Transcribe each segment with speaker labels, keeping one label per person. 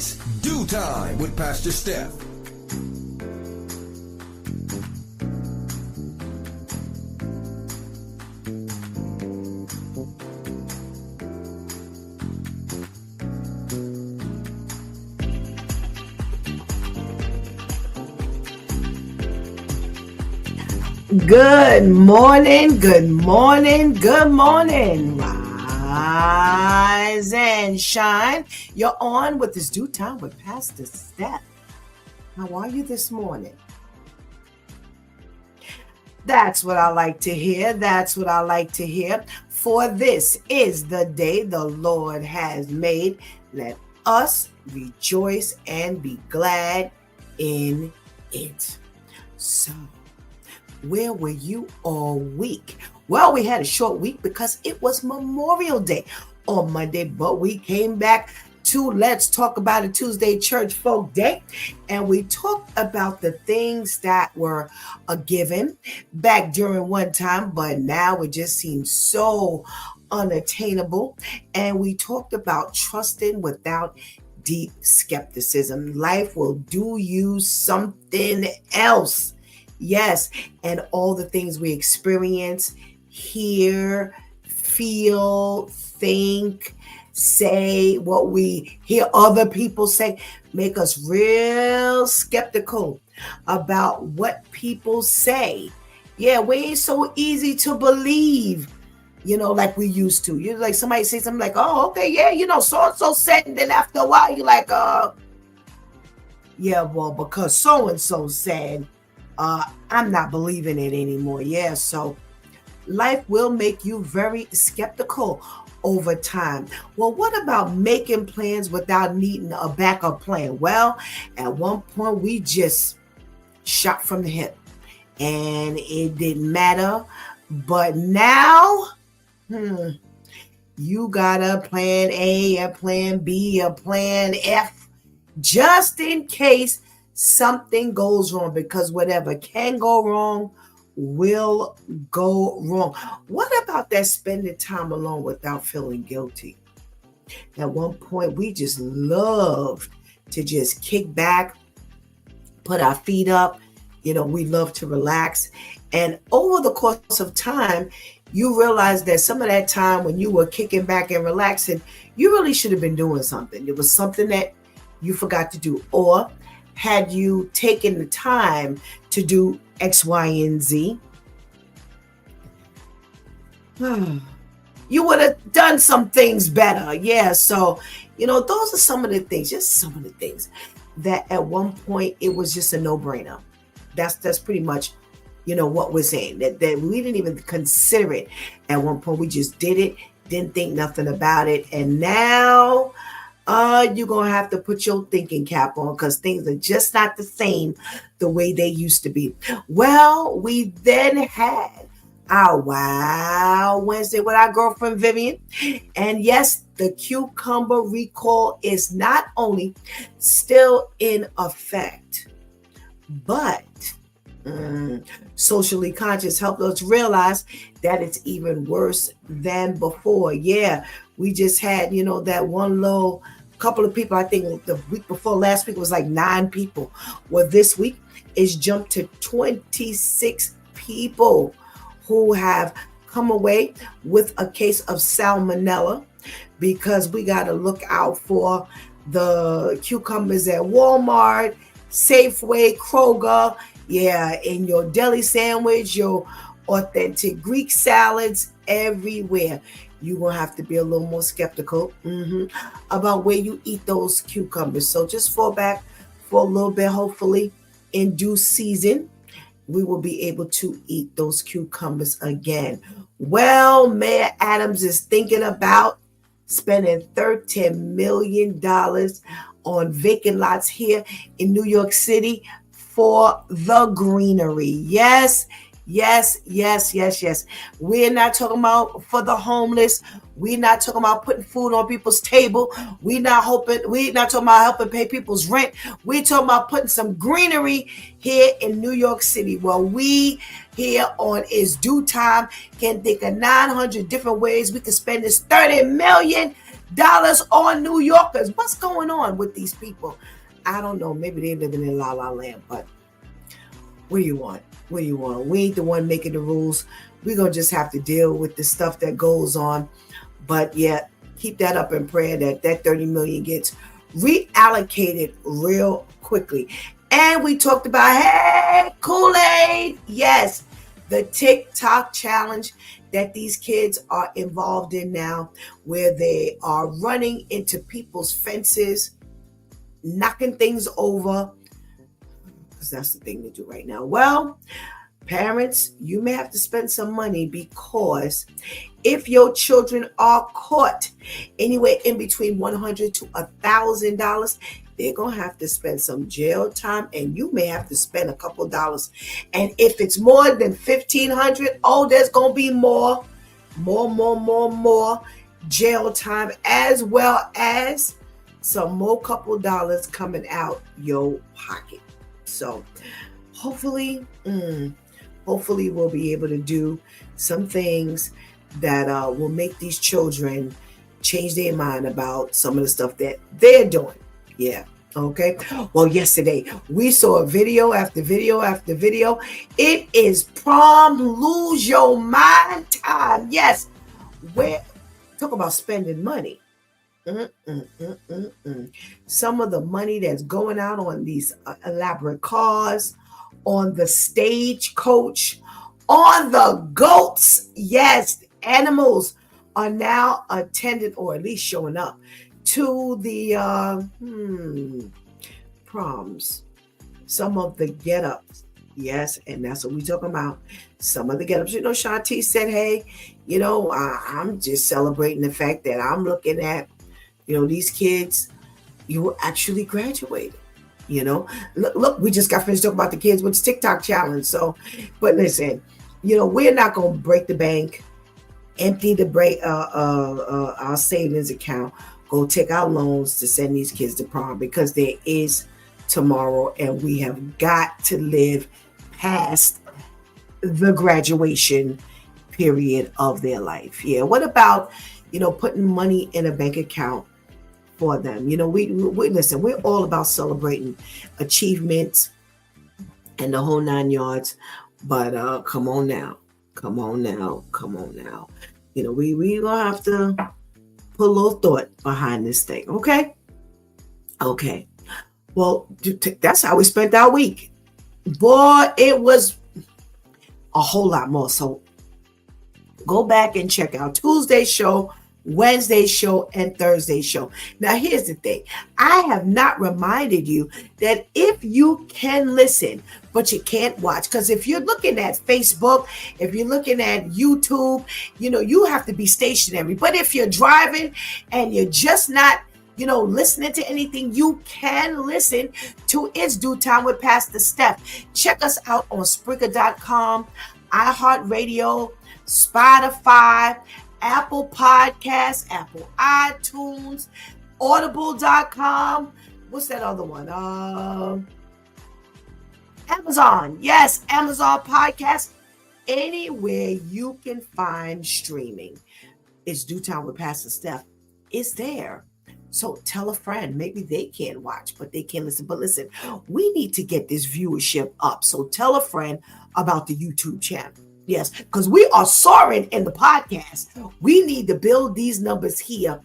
Speaker 1: It's Do Time with Pastor Steph.
Speaker 2: Good morning, good morning, good morning. Rise and shine. You're on with this Due Time with Pastor Steph. How are you this morning? That's what I like to hear. That's what I like to hear. For this is the day the Lord has made. Let us rejoice and be glad in it. So, where were you all week? Well, we had a short week because it was Memorial Day on Monday, but we came back to Let's Talk About It Tuesday Church Folk Day, and we talked about the things that were a given back during one time, but now it just seems so unattainable. And we talked about trusting without deep skepticism. Life will do you something else. Yes, and all the things we experience, hear, feel, think, say, what we hear other people say, make us real skeptical about what people say. Yeah, we ain't so easy to believe, like we used to. You're like, somebody say something like, oh, okay, yeah, so-and-so said, and then after a while, you're like, yeah, well, because so-and-so said, I'm not believing it anymore. Yeah, so life will make you very skeptical over time. Well, what about making plans without needing a backup plan? Well, at one point we just shot from the hip and it didn't matter. But now, you got a plan A, a plan B, a plan F, just in case something goes wrong, because whatever can go wrong will go wrong. What about that spending time alone without feeling guilty? At one point, we just loved to just kick back, put our feet up. We love to relax. And over the course of time, you realize that some of that time when you were kicking back and relaxing, you really should have been doing something. It was something that you forgot to do, or had you taken the time to do X, Y, and Z, you would have done some things better. Yeah, so, those are some of the things, just some of the things that at one point it was just a no-brainer. That's pretty much, what we're saying, that we didn't even consider it. At one point, we just did it, didn't think nothing about it, and now you're going to have to put your thinking cap on, because things are just not the same the way they used to be. Well, we then had our Wow Wednesday with our girlfriend Vivian. And yes, the cucumber recall is not only still in effect, but socially conscious helped us realize that it's even worse than before. Yeah, we just had, that one little couple of people. I think the week before last week was like 9 people. Well, this week it's jumped to 26 people who have come away with a case of salmonella, because we got to look out for the cucumbers at Walmart, Safeway, Kroger, in your deli sandwich, your authentic Greek salads, everywhere. You're going to have to be a little more skeptical about where you eat those cucumbers. So just fall back for a little bit. Hopefully in due season, we will be able to eat those cucumbers again. Well, Mayor Adams is thinking about spending $13 million on vacant lots here in New York City for the greenery. Yes. We're not talking about for the homeless. We're not talking about putting food on people's table. We're not talking about helping pay people's rent. We're talking about putting some greenery here in New York City. Well, we here on It's Due Time can think of 900 different ways we can spend this $30 million dollars on New Yorkers. What's going on with these people? I don't know. Maybe they're living in La La Land, but what do you want? What do you want? We ain't the one making the rules. We're going to just have to deal with the stuff that goes on. But yeah, keep that up in prayer that 30 million gets reallocated real quickly. And we talked about, hey, Kool-Aid. Yes, the TikTok challenge that these kids are involved in now, where they are running into people's fences, knocking things over, because that's the thing to do right now. Well, parents, you may have to spend some money, because if your children are caught anywhere in between $100 to $1,000, they're going to have to spend some jail time, and you may have to spend a couple dollars. And if it's more than $1,500, oh, there's going to be more jail time, as well as some more couple dollars coming out your pocket. So hopefully we'll be able to do some things that will make these children change their mind about some of the stuff that they're doing. Yeah. Okay. Well, yesterday we saw a video after video after video. It is prom lose your mind time. Yes. Where talk about spending money. Some of the money that's going out on these elaborate cars, on the stagecoach, on the goats. Yes, animals are now attending, or at least showing up to the proms. Some of the get-ups. Yes, and that's what we're talking about. Some of the get-ups. You know, Shanti said, hey, I'm just celebrating the fact that I'm looking at, these kids, you actually graduated. Look, we just got finished talking about the kids with the TikTok challenge. So, but listen, we're not going to break the bank, empty our savings account, go take out loans to send these kids to prom, because there is tomorrow, and we have got to live past the graduation period of their life. Yeah. What about, putting money in a bank account for them? We listen, we're all about celebrating achievements and the whole 9 yards, but come on now. We gonna have to put a little thought behind this thing. Okay. Well, that's how we spent our week. Boy, it was a whole lot more. So go back and check out Tuesday's show, Wednesday's show, and Thursday's show. Now, here's the thing. I have not reminded you that if you can listen, but you can't watch, because if you're looking at Facebook, if you're looking at YouTube, you have to be stationary. But if you're driving and you're just not, listening to anything, you can listen to It's Due Time with Pastor Steph. Check us out on Spreaker.com, iHeartRadio, Spotify, Apple Podcasts, Apple iTunes, Audible.com. What's that other one? Amazon. Yes, Amazon Podcast. Anywhere you can find streaming, It's Due Time with Pastor Steph. It's there. So tell a friend. Maybe they can't watch, but they can listen. But listen, we need to get this viewership up. So tell a friend about the YouTube channel. Yes, because we are soaring in the podcast. We need to build these numbers here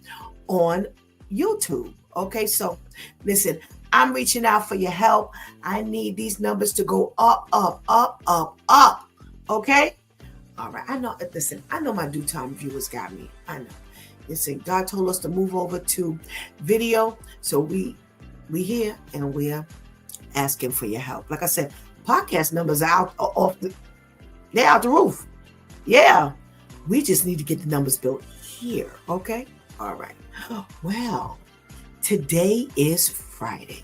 Speaker 2: on YouTube. Okay, so listen, I'm reaching out for your help. I need these numbers to go up. Okay? All right. I know my due time viewers got me. I know. Listen, God told us to move over to video. So we here, and we're asking for your help. Like I said, podcast numbers are they're out the roof. Yeah. We just need to get the numbers built here. Okay? All right. Well, today is Friday.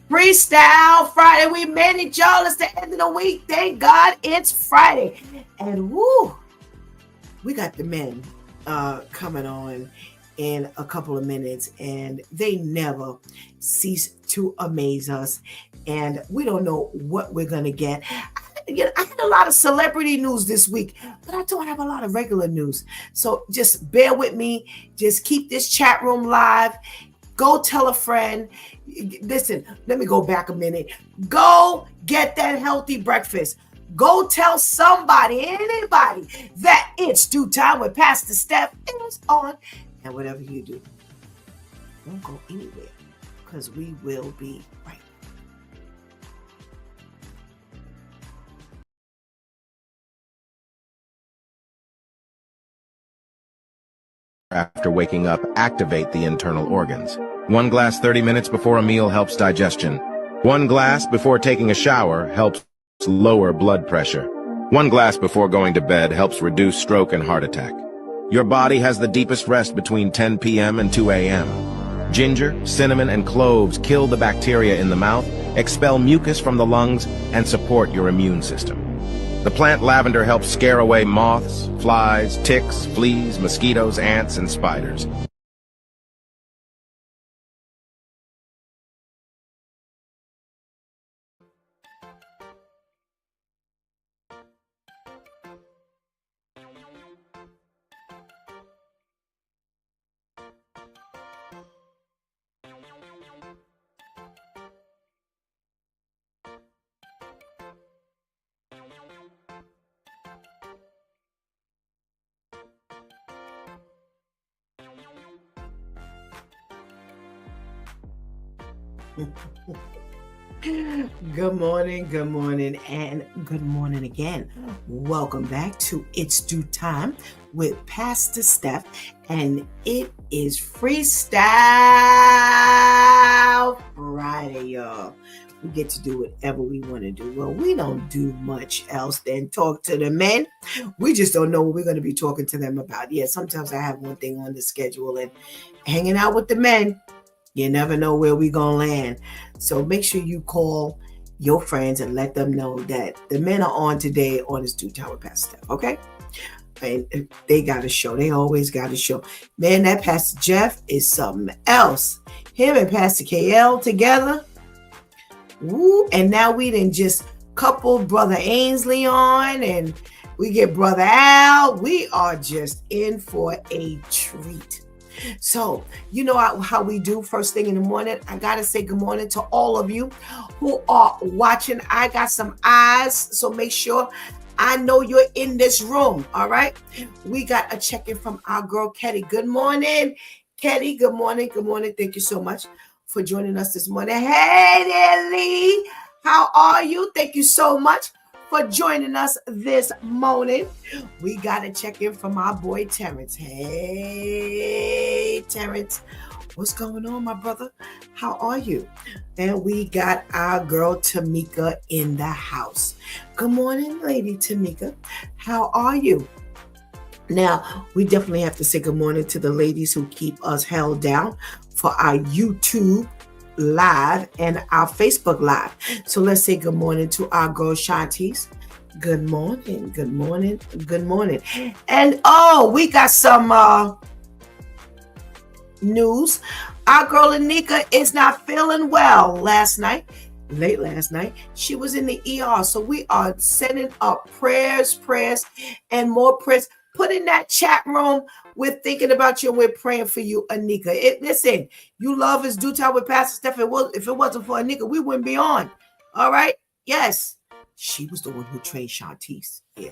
Speaker 2: Freestyle Friday. We made it, y'all. It's the end of the week. Thank God it's Friday. And woo, we got the men coming on in a couple of minutes, and they never cease to amaze us. And we don't know what we're going to get. I had a lot of celebrity news this week, but I don't have a lot of regular news. So just bear with me. Just keep this chat room live. Go tell a friend. Listen, let me go back a minute. Go get that healthy breakfast. Go tell somebody, anybody, that it's Due Time with Pastor Steph is on. And whatever you do, don't go anywhere, because we will be right back.
Speaker 3: After waking up, activate the internal organs. 1 glass 30 minutes before a meal helps digestion. 1 glass before taking a shower helps lower blood pressure. 1 glass before going to bed helps reduce stroke and heart attack. Your body has the deepest rest between 10 p.m. and 2 a.m. Ginger, cinnamon, and cloves kill the bacteria in the mouth, expel mucus from the lungs, and support your immune system. The plant lavender helps scare away moths, flies, ticks, fleas, mosquitoes, ants, and spiders.
Speaker 2: Good morning, and good morning again. Welcome back to It's Due Time with Pastor Steph, and it is Freestyle Friday, y'all. We get to do whatever we want to do. Well, we don't do much else than talk to the men. We just don't know what we're going to be talking to them about. Yeah, sometimes I have one thing on the schedule, and hanging out with the men, you never know where we're going to land. So make sure you call your friends and let them know that the men are on today on It's Due Time with Pastor Steph, okay? And they got a show. They always got a show. Man, that Pastor Jeff is something else. Him and Pastor KL together. Woo. And now we done just coupled Brother Ainsley on, and we get Brother Al. We are just in for a treat. So, you know how we do first thing in the morning. I got to say good morning to all of you who are watching. I got some eyes, so make sure I know you're in this room, all right? We got a check-in from our girl, Cudi. Good morning, Cudi. Good morning. Good morning. Thank you so much for joining us this morning. Hey there, Lee. How are you? Thank you so much for joining us this morning. We got to check in from our boy Terrence. Hey, Terrence, what's going on, my brother? How are you? And we got our girl Tamika in the house. Good morning, Lady Tamika. How are you? Now, we definitely have to say good morning to the ladies who keep us held down for our YouTube Live and our Facebook Live. So let's say good morning to our girl Shanti's. Good morning, good morning, good morning. And we got some news. Our girl Anika is not feeling well late last night. She was in the ER. So we are sending up prayers, and more prayers. Put in that chat room. We're thinking about you and we're praying for you, Anika. Listen, you love It's Due Time with Pastor Steph. If it wasn't for Anika, we wouldn't be on. All right? Yes. She was the one who trained Shantice. Yeah.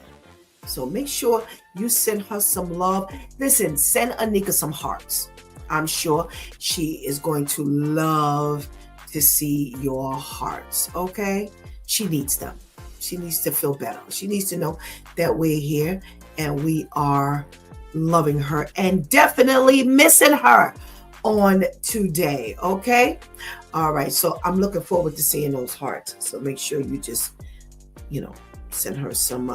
Speaker 2: So make sure you send her some love. Listen, send Anika some hearts. I'm sure she is going to love to see your hearts. Okay? She needs them. She needs to feel better. She needs to know that we're here and we are loving her and definitely missing her on today. Okay? All right. So I'm looking forward to seeing those hearts. So make sure you just, send her some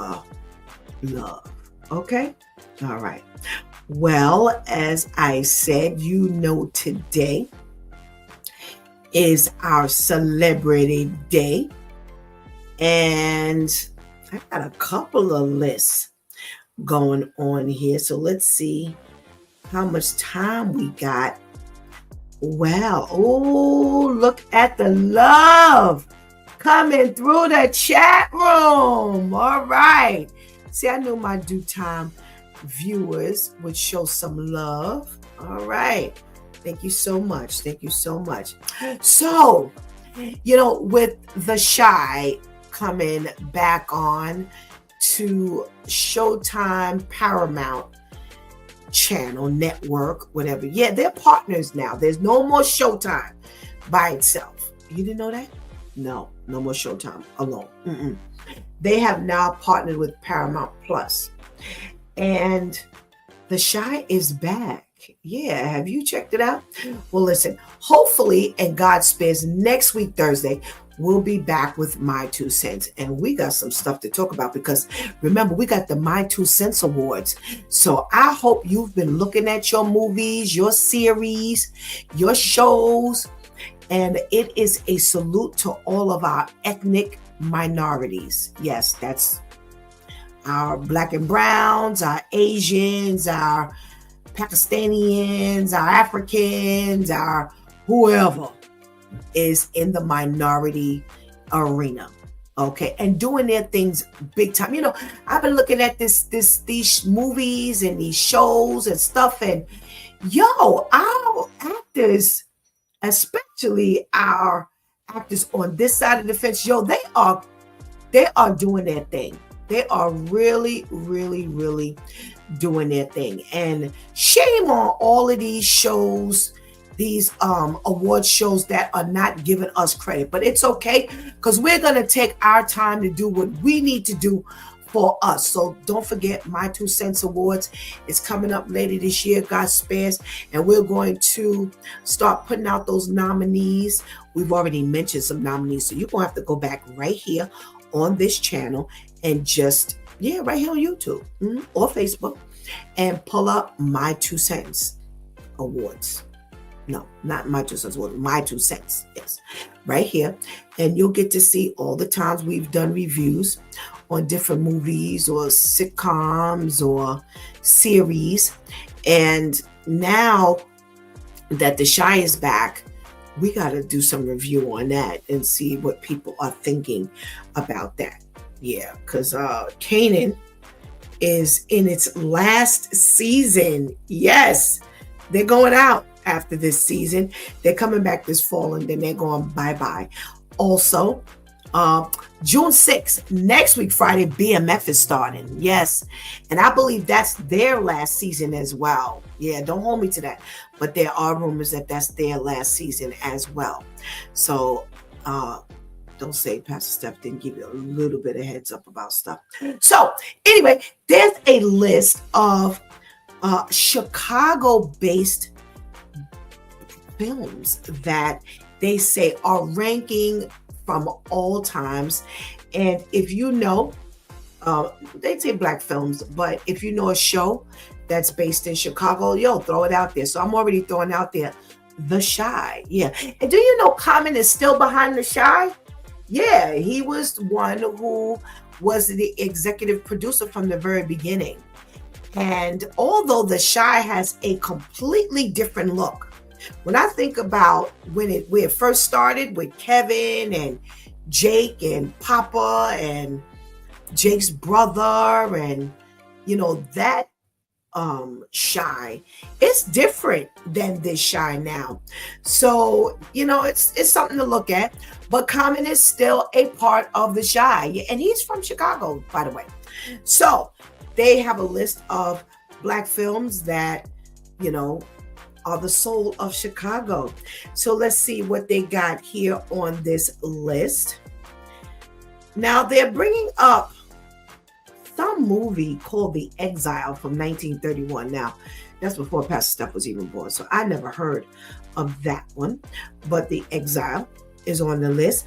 Speaker 2: love. Okay? All right. Well, as I said, today is our celebrity day. And I got a couple of lists going on here. So let's see how much time we got. Wow. Oh, look at the love coming through the chat room. All right. See, I knew my due time viewers would show some love. All right. Thank you so much. Thank you so much. So, with The Chi coming back on to Showtime, Paramount channel, network, whatever. Yeah, they're partners now. There's no more Showtime by itself. You didn't know that? No more Showtime alone. They have now partnered with Paramount Plus. And The Chi is back. Yeah, have you checked it out? Well, listen, hopefully, and God spares, next week, Thursday, we'll be back with My Two Cents. And we got some stuff to talk about because remember, we got the My Two Cents Awards. So I hope you've been looking at your movies, your series, your shows, and it is a salute to all of our ethnic minorities. Yes, that's our Black and Browns, our Asians, our Pakistanians, our Africans, our whoever is in the minority arena, okay, and doing their things big time. I've been looking at these movies and these shows and stuff, and our actors, especially our actors on this side of the fence, they are doing their thing. They are really, really, really doing their thing. And shame on all of these shows, these award shows that are not giving us credit. But it's okay, because we're going to take our time to do what we need to do for us. So don't forget, My Two Cents Awards is coming up later this year, God spares, and we're going to start putting out those nominees. We've already mentioned some nominees, so you're going to have to go back right here on this channel and just, right here on YouTube or Facebook, and pull up My Two Cents Awards. No, not My Two Cents Awards, My Two Cents, yes, right here. And you'll get to see all the times we've done reviews on different movies or sitcoms or series. And now that The Chi is back, we got to do some review on that and see what people are thinking about that. Yeah, because Kanan is in its last season. Yes, they're going out after this season. They're coming back this fall, and then they're going bye-bye. Also, June 6th, next week, Friday, BMF is starting. Yes, and I believe that's their last season as well. Yeah, don't hold me to that. But there are rumors that that's their last season as well. So, don't say Pastor Steph didn't give you a little bit of heads up about stuff. So anyway, there's a list of Chicago-based films that they say are ranking from all times. And if you know, they say black films, but if you know a show that's based in Chicago, throw it out there. So I'm already throwing out there The Chi. Yeah. And do you know Common is still behind The Chi? Yeah, he was one who was the executive producer from the very beginning. And although The Chi has a completely different look, when I think about when it first started with Kevin and Jake and Papa and Jake's brother, and that Chi, it's different than this Chi now. So it's something to look at. But Common is still a part of the Chi, and he's from Chicago, by the way. So they have a list of black films that are the soul of Chicago. So let's see what they got here on this list. Now they're bringing up some movie called The Exile from 1931. Now, that's before Pastor Steph was even born, so I never heard of that one. But The Exile is on the list.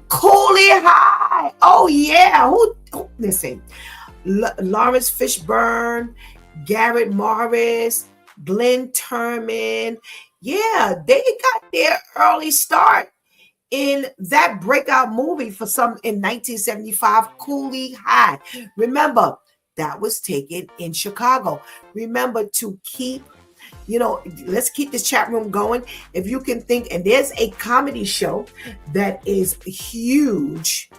Speaker 2: Cooley High. Oh, yeah. Listen, Lawrence Fishburne, Garrett Morris, Glenn Turman. Yeah, they got their early start in that breakout movie for some in 1975, Cooley High. Remember, that was taken in Chicago. Remember to keep let's keep this chat room going. If you can think, and there's a comedy show that is huge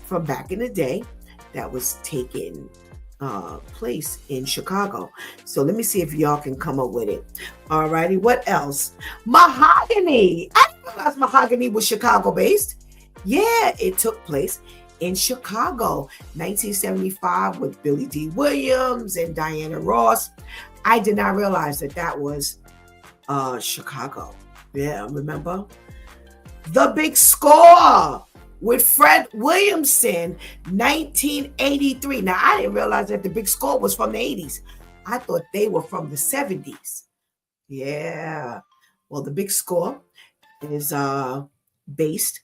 Speaker 2: from back in the day that was taking place in Chicago. So let me see if y'all can come up with it. All righty, what else? Mahogany. I didn't realize Mahogany was Chicago based. Yeah, it took place in Chicago, 1975, with Billy D. Williams and Diana Ross. I did not realize that was Chicago. Yeah, remember? The Big Score with Fred Williamson, 1983. Now, I didn't realize that The Big Score was from the 80s. I thought they were from the 70s. Yeah. Well, The Big Score is based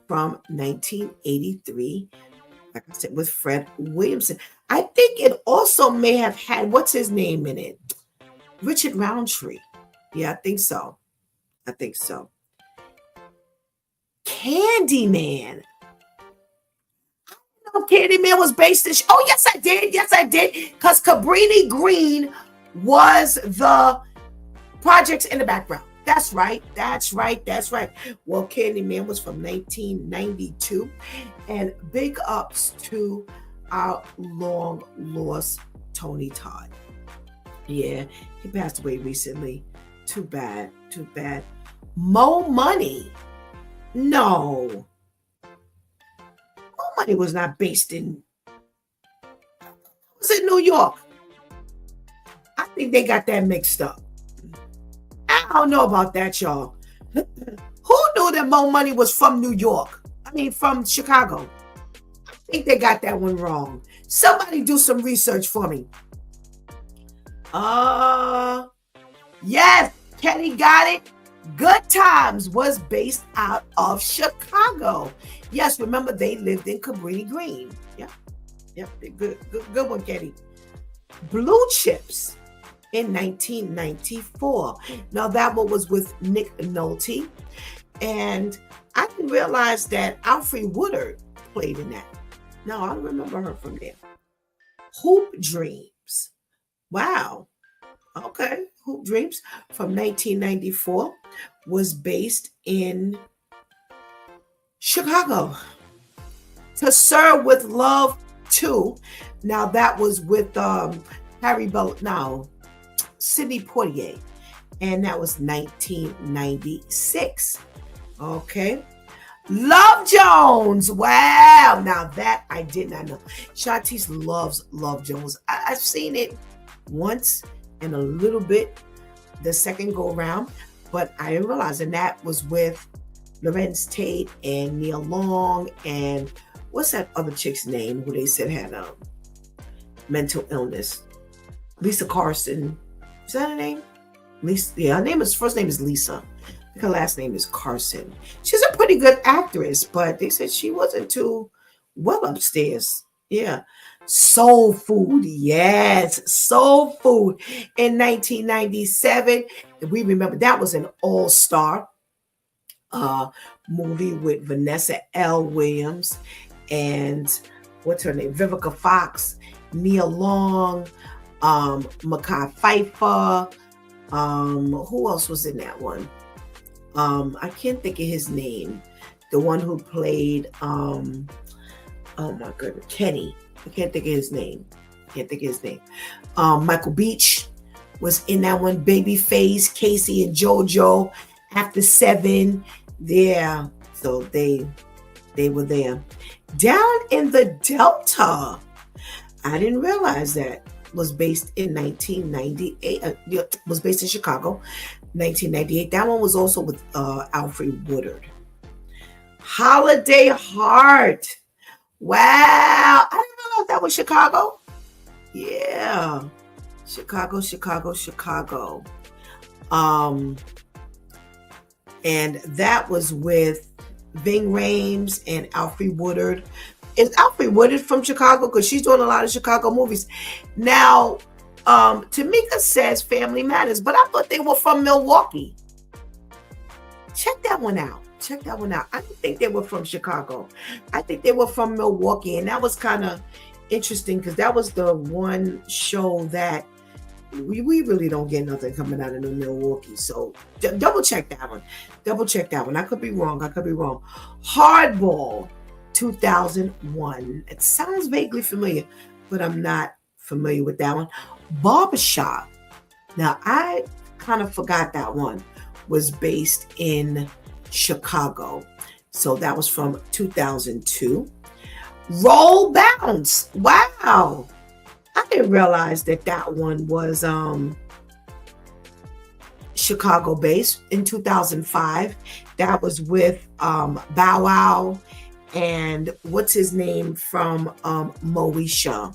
Speaker 2: from 1983, like I said, with Fred Williamson. I think it also may have had, what's his name in it? Richard Roundtree. Yeah, I think so. Candyman. I don't know if Candyman was based in... Oh, yes, I did. Because Cabrini Green was the projects in the background. That's right. Well, Candyman was from 1992. And big ups to our long lost Tony Todd. Yeah, he passed away recently. Too bad. Mo Money. No. Mo Money was not based in... It was in New York. I think they got that mixed up. I don't know about that, y'all. Who knew that Mo Money was from New York? I mean, from Chicago. I think they got that one wrong. Somebody do some research for me. Yes, Kenny got it. Good Times was based out of Chicago. Yes, remember they lived in Cabrini Green. Yeah, good one, Kenny. Blue Chips in 1994. Now that one was with Nick Nolte, and I didn't realize that Alfre Woodard played in that. No, I don't remember her from there. Hoop Dreams. Wow. Okay. Hoop Dreams from 1994 was based in Chicago. To Serve with Love 2. Now that was with Sidney Poitier, and that was 1996. Okay. Love Jones. Wow. Now that I did not know. Shantice loves Love Jones. I've seen it once and a little bit the second go around, but I didn't realize. And that was with Lorenz Tate and Neil Long and what's that other chick's name who they said had mental illness? Lisa Carson. Is that her name? Lisa. Yeah, first name is Lisa. I think her last name is Carson. She's a pretty good actress, but they said she wasn't too well upstairs. Yeah. Soul Food. Yes. Soul Food in 1997. We remember that was an all-star movie with Vanessa L. Williams and what's her name? Vivica Fox, Neil Long, Mekhi Phifer. Who else was in that one? I can't think of his name. The one who played oh my goodness, Kenny. I can't think of his name. Michael Beach was in that one. Babyface, Casey and JoJo, After 7. Yeah. So they were there. Down in the Delta. I didn't realize that was based in 1998. Was based in Chicago, 1998. That one was also with Alfre Woodard. Holiday Heart. Wow. I didn't know if that was Chicago. Yeah. Chicago. And that was with Ving Rhames and Alfre Woodard. Is Alfre Woodard from Chicago? Because she's doing a lot of Chicago movies. Now, Tamika says Family Matters, but I thought they were from Milwaukee. Check that one out. I didn't think they were from Chicago. I think they were from Milwaukee. And that was kind of interesting because that was the one show that we really don't get nothing coming out of New Milwaukee. So double check that one. Double check that one. I could be wrong. Hardball, 2001. It sounds vaguely familiar, but I'm not familiar with that one. Barbershop. Now, I kind of forgot that one was based in Chicago. So that was from 2002. Roll Bounce. Wow. I didn't realize that one was Chicago based in 2005. That was with Bow Wow and what's his name from Moesha.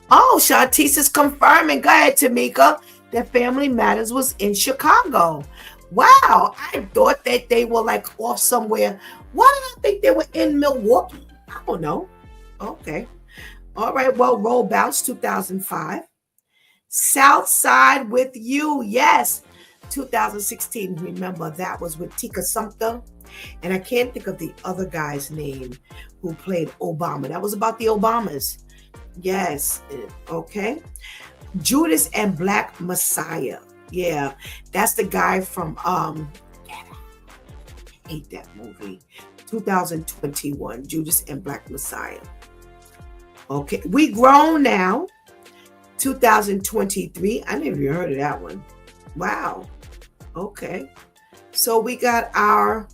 Speaker 2: Oh, Shantice is confirming. Go ahead, Tamika. That Family Matters was in Chicago. Wow, I thought that they were like off somewhere. Why did I think they were in Milwaukee? I don't know. Okay. All right. Well, Roll Bounce, 2005. South Side with You. Yes. 2016. Remember, that was with Tika Sumpter. And I can't think of the other guy's name who played Obama. That was about the Obamas. Yes. Okay. Judas and Black Messiah. Yeah. That's the guy from I hate that movie. 2021. Judas and Black Messiah. Okay. We Grown Now. 2023. I never even heard of that one. Wow. Okay. So we got our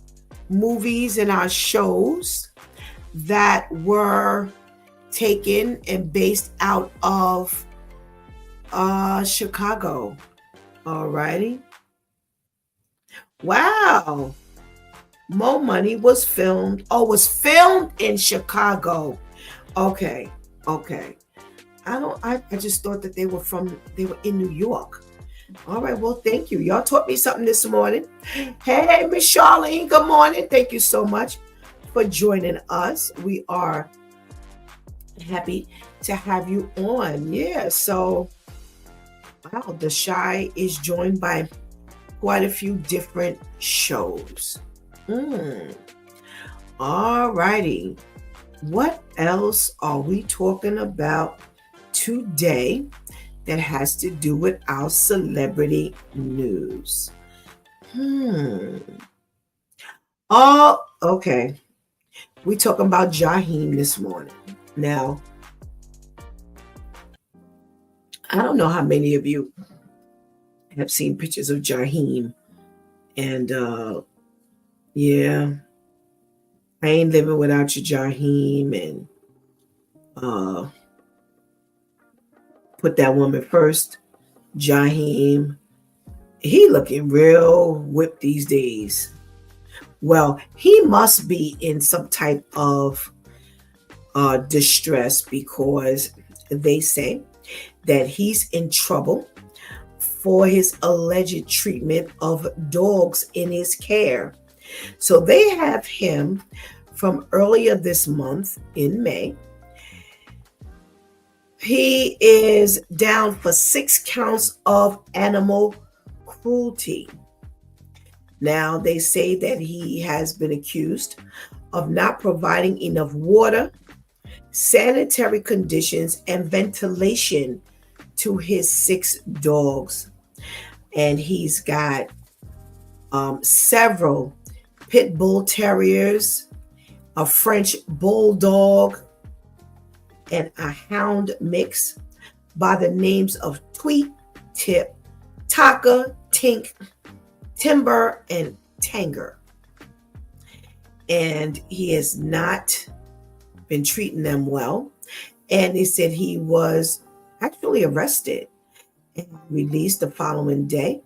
Speaker 2: movies and our shows that were taken and based out of Chicago. Alrighty. Wow. Mo Money was filmed in Chicago. Okay. I just thought that they were in New York. All right, well, thank you. Y'all taught me something this morning. Hey, Miss Charlene, good morning. Thank you so much for joining us. We are happy to have you on. Yeah, so, wow, The Shy is joined by quite a few different shows. All righty. What else are we talking about today that has to do with our celebrity news? Oh, okay. We talking about Jaheim this morning. Now, I don't know how many of you have seen pictures of Jaheim. And yeah, I ain't living without you, Jaheim, and put that woman first. Jaheim, he looking real whipped these days. Well, he must be in some type of distress because they say that he's in trouble for his alleged treatment of dogs in his care. So they have him from earlier this month in May. He is down for 6 counts of animal cruelty. Now, they say that he has been accused of not providing enough water, sanitary conditions, and ventilation to his 6 dogs. And he's got several pit bull terriers, a French bulldog, and a hound mix by the names of Tweet, Tip, Taka, Tink, Timber, and Tanger. And he has not been treating them well. And they said he was actually arrested and released the following day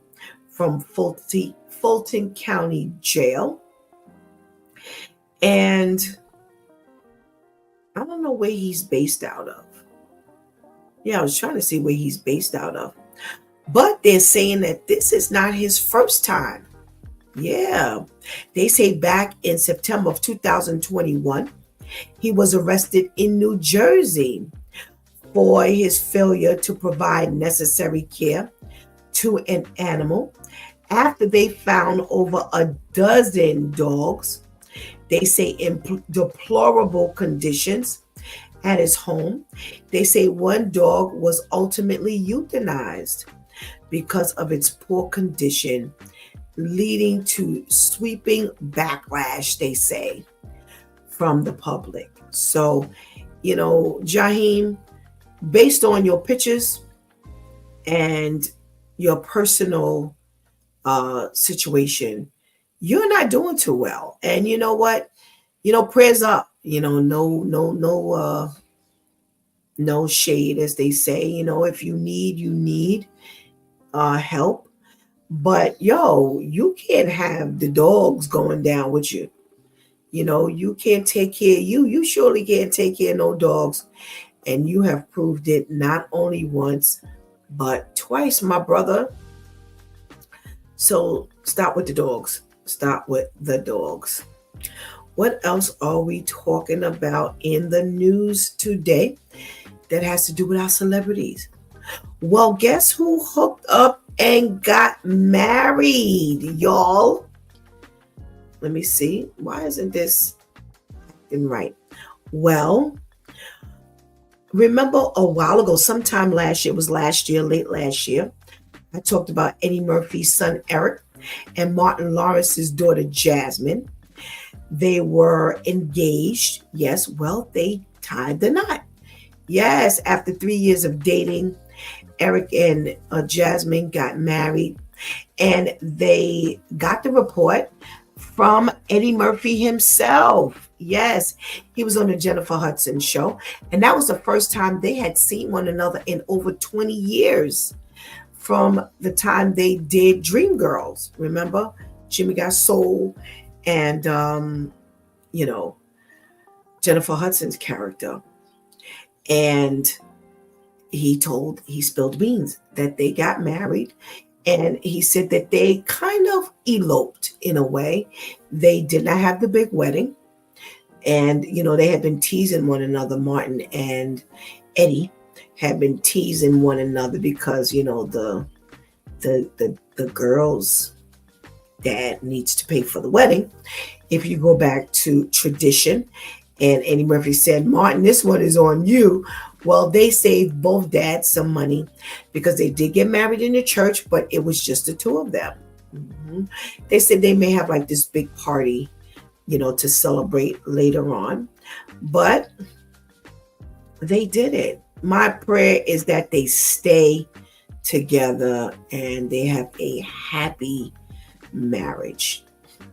Speaker 2: from Fulton County Jail. And I don't know where he's based out of. Yeah, I was trying to see where he's based out of. But they're saying that this is not his first time. Yeah. They say back in September of 2021, he was arrested in New Jersey for his failure to provide necessary care to an animal after they found over a dozen dogs, they say, in deplorable conditions at his home. They say one dog was ultimately euthanized because of its poor condition, leading to sweeping backlash, they say, from the public. So, Jaheim, based on your pictures and your personal situation, you're not doing too well. And you know what? Prayers up. No shade, as they say. If you need help. But you can't have the dogs going down with you. You can't take care of you. You surely can't take care of no dogs. And you have proved it not only once, but twice, my brother. So stop with the dogs. Stop with the dogs. What else are we talking about in the news today that has to do with our celebrities? Well, guess who hooked up and got married, y'all? Let me see. Why isn't this acting right? Well, remember a while ago, sometime last year, it was last year, late last year, I talked about Eddie Murphy's son, Eric, and Martin Lawrence's daughter, Jasmine. They were engaged. Yes, well, they tied the knot. Yes, after 3 years of dating, Eric and Jasmine got married, and they got the report from Eddie Murphy himself. Yes, he was on the Jennifer Hudson show, and that was the first time they had seen one another in over 20 years from the time they did Dreamgirls. Remember? Jimmy Got Soul and, Jennifer Hudson's character. And he spilled beans that they got married. And he said that they kind of eloped in a way. They did not have the big wedding. And, they had been teasing one another. Martin and Eddie had been teasing one another because, the girl's dad needs to pay for the wedding. If you go back to tradition, and Eddie Murphy said, Martin, this one is on you. Well, they saved both dads some money because they did get married in the church, but it was just the two of them. Mm-hmm. They said they may have like this big party, to celebrate later on, but they did it. My prayer is that they stay together and they have a happy marriage.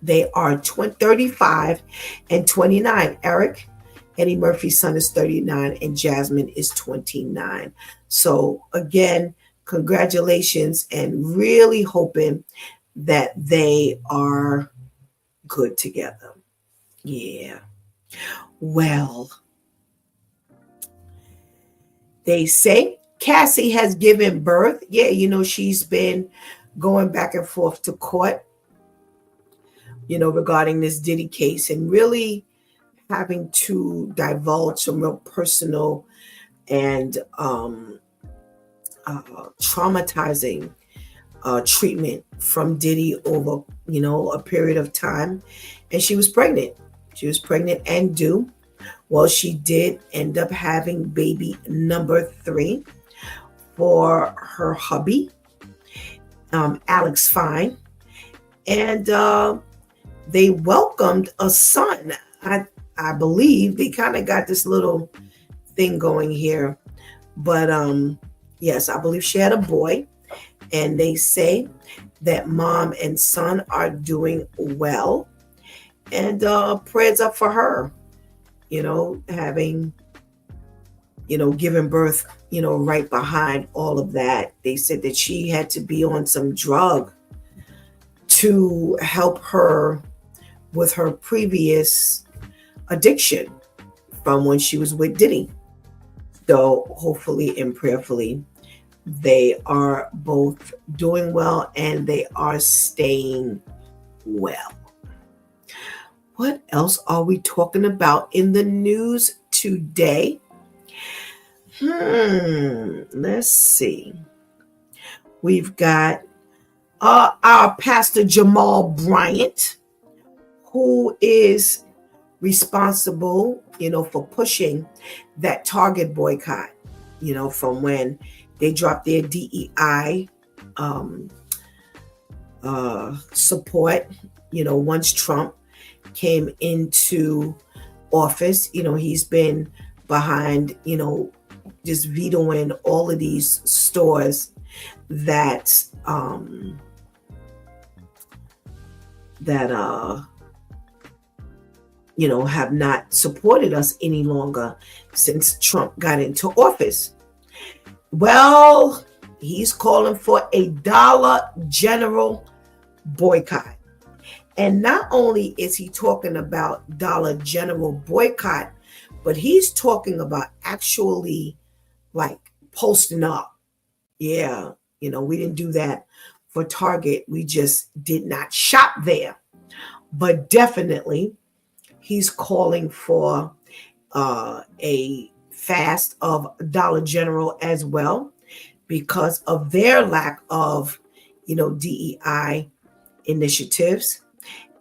Speaker 2: They are 35 and 29. Eric, Eddie Murphy's son, is 39 and Jasmine is 29. So again, congratulations, and really hoping that they are good together. Yeah. Well, they say Cassie has given birth. Yeah, she's been going back and forth to court, regarding this Diddy case, and really having to divulge some real personal and traumatizing treatment from Diddy over, a period of time. And she was pregnant. She was pregnant and due. Well, she did end up having baby number 3 for her hubby, Alex Fine. And they welcomed a son. I believe they kind of got this little thing going here. But yes, I believe she had a boy. And they say that mom and son are doing well. And prayers up for her, having, given birth, right behind all of that. They said that she had to be on some drug to help her with her previous addiction from when she was with Diddy. So hopefully and prayerfully, they are both doing well and they are staying well. What else are we talking about in the news today? Let's see. We've got our Pastor Jamal Bryant, who is responsible, for pushing that Target boycott, from when they dropped their DEI support, once Trump came into office. He's been behind, just vetoing all of these stores that have not supported us any longer since Trump got into office. Well, he's calling for a Dollar General boycott. And not only is he talking about Dollar General boycott, but he's talking about actually like posting up. Yeah, we didn't do that for Target. We just did not shop there. But definitely, he's calling for a fast of Dollar General as well because of their lack of, DEI initiatives.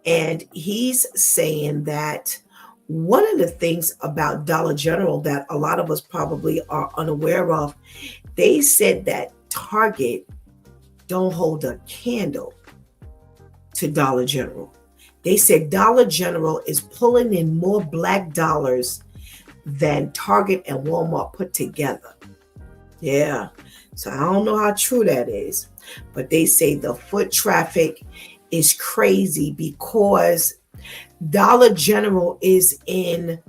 Speaker 2: And he's saying that one of the things about Dollar General that a lot of us probably are unaware of, they said that Target don't hold a candle to Dollar General. They said Dollar General is pulling in more black dollars than Target and Walmart put together. Yeah. So I don't know how true that is, but they say the foot traffic is crazy because Dollar General is in,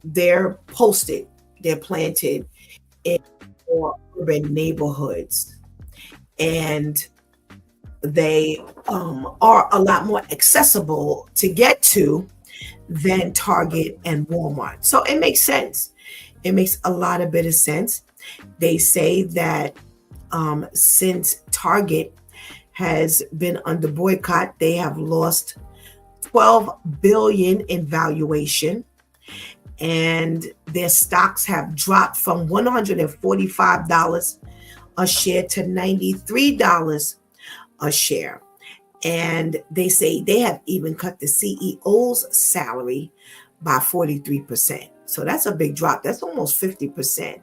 Speaker 2: they're planted in more urban neighborhoods, and they are a lot more accessible to get to than Target and Walmart. So it makes sense. It makes a lot of bit of sense. They say that since Target has been under boycott, they have lost $12 billion in valuation, and their stocks have dropped from $145 a share to $93 a share. And they say they have even cut the CEO's salary by 43%. So that's a big drop. That's almost 50%.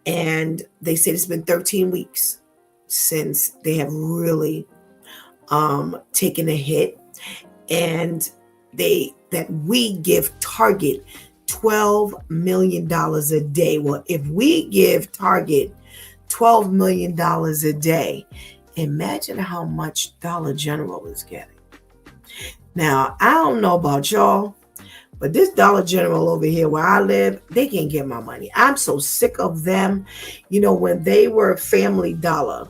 Speaker 2: And they said it's been 13 weeks since they have really taken a hit. And that we give Target $12 million a day. Well, if we give Target $12 million a day, imagine how much Dollar General is getting. Now, I don't know about y'all, but this Dollar General over here where I live, they can't get my money. I'm so sick of them. When they were Family Dollar,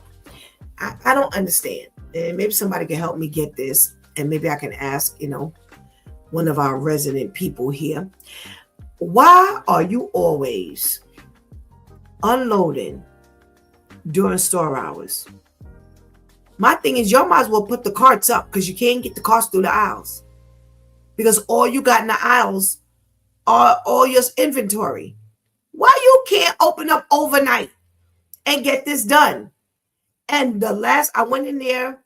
Speaker 2: I don't understand. And maybe somebody can help me get this. And maybe I can ask, one of our resident people here. Why are you always unloading during store hours? My thing is, y'all might as well put the carts up because you can't get the carts through the aisles. Because all you got in the aisles are all your inventory. Why you can't open up overnight and get this done? And I went in there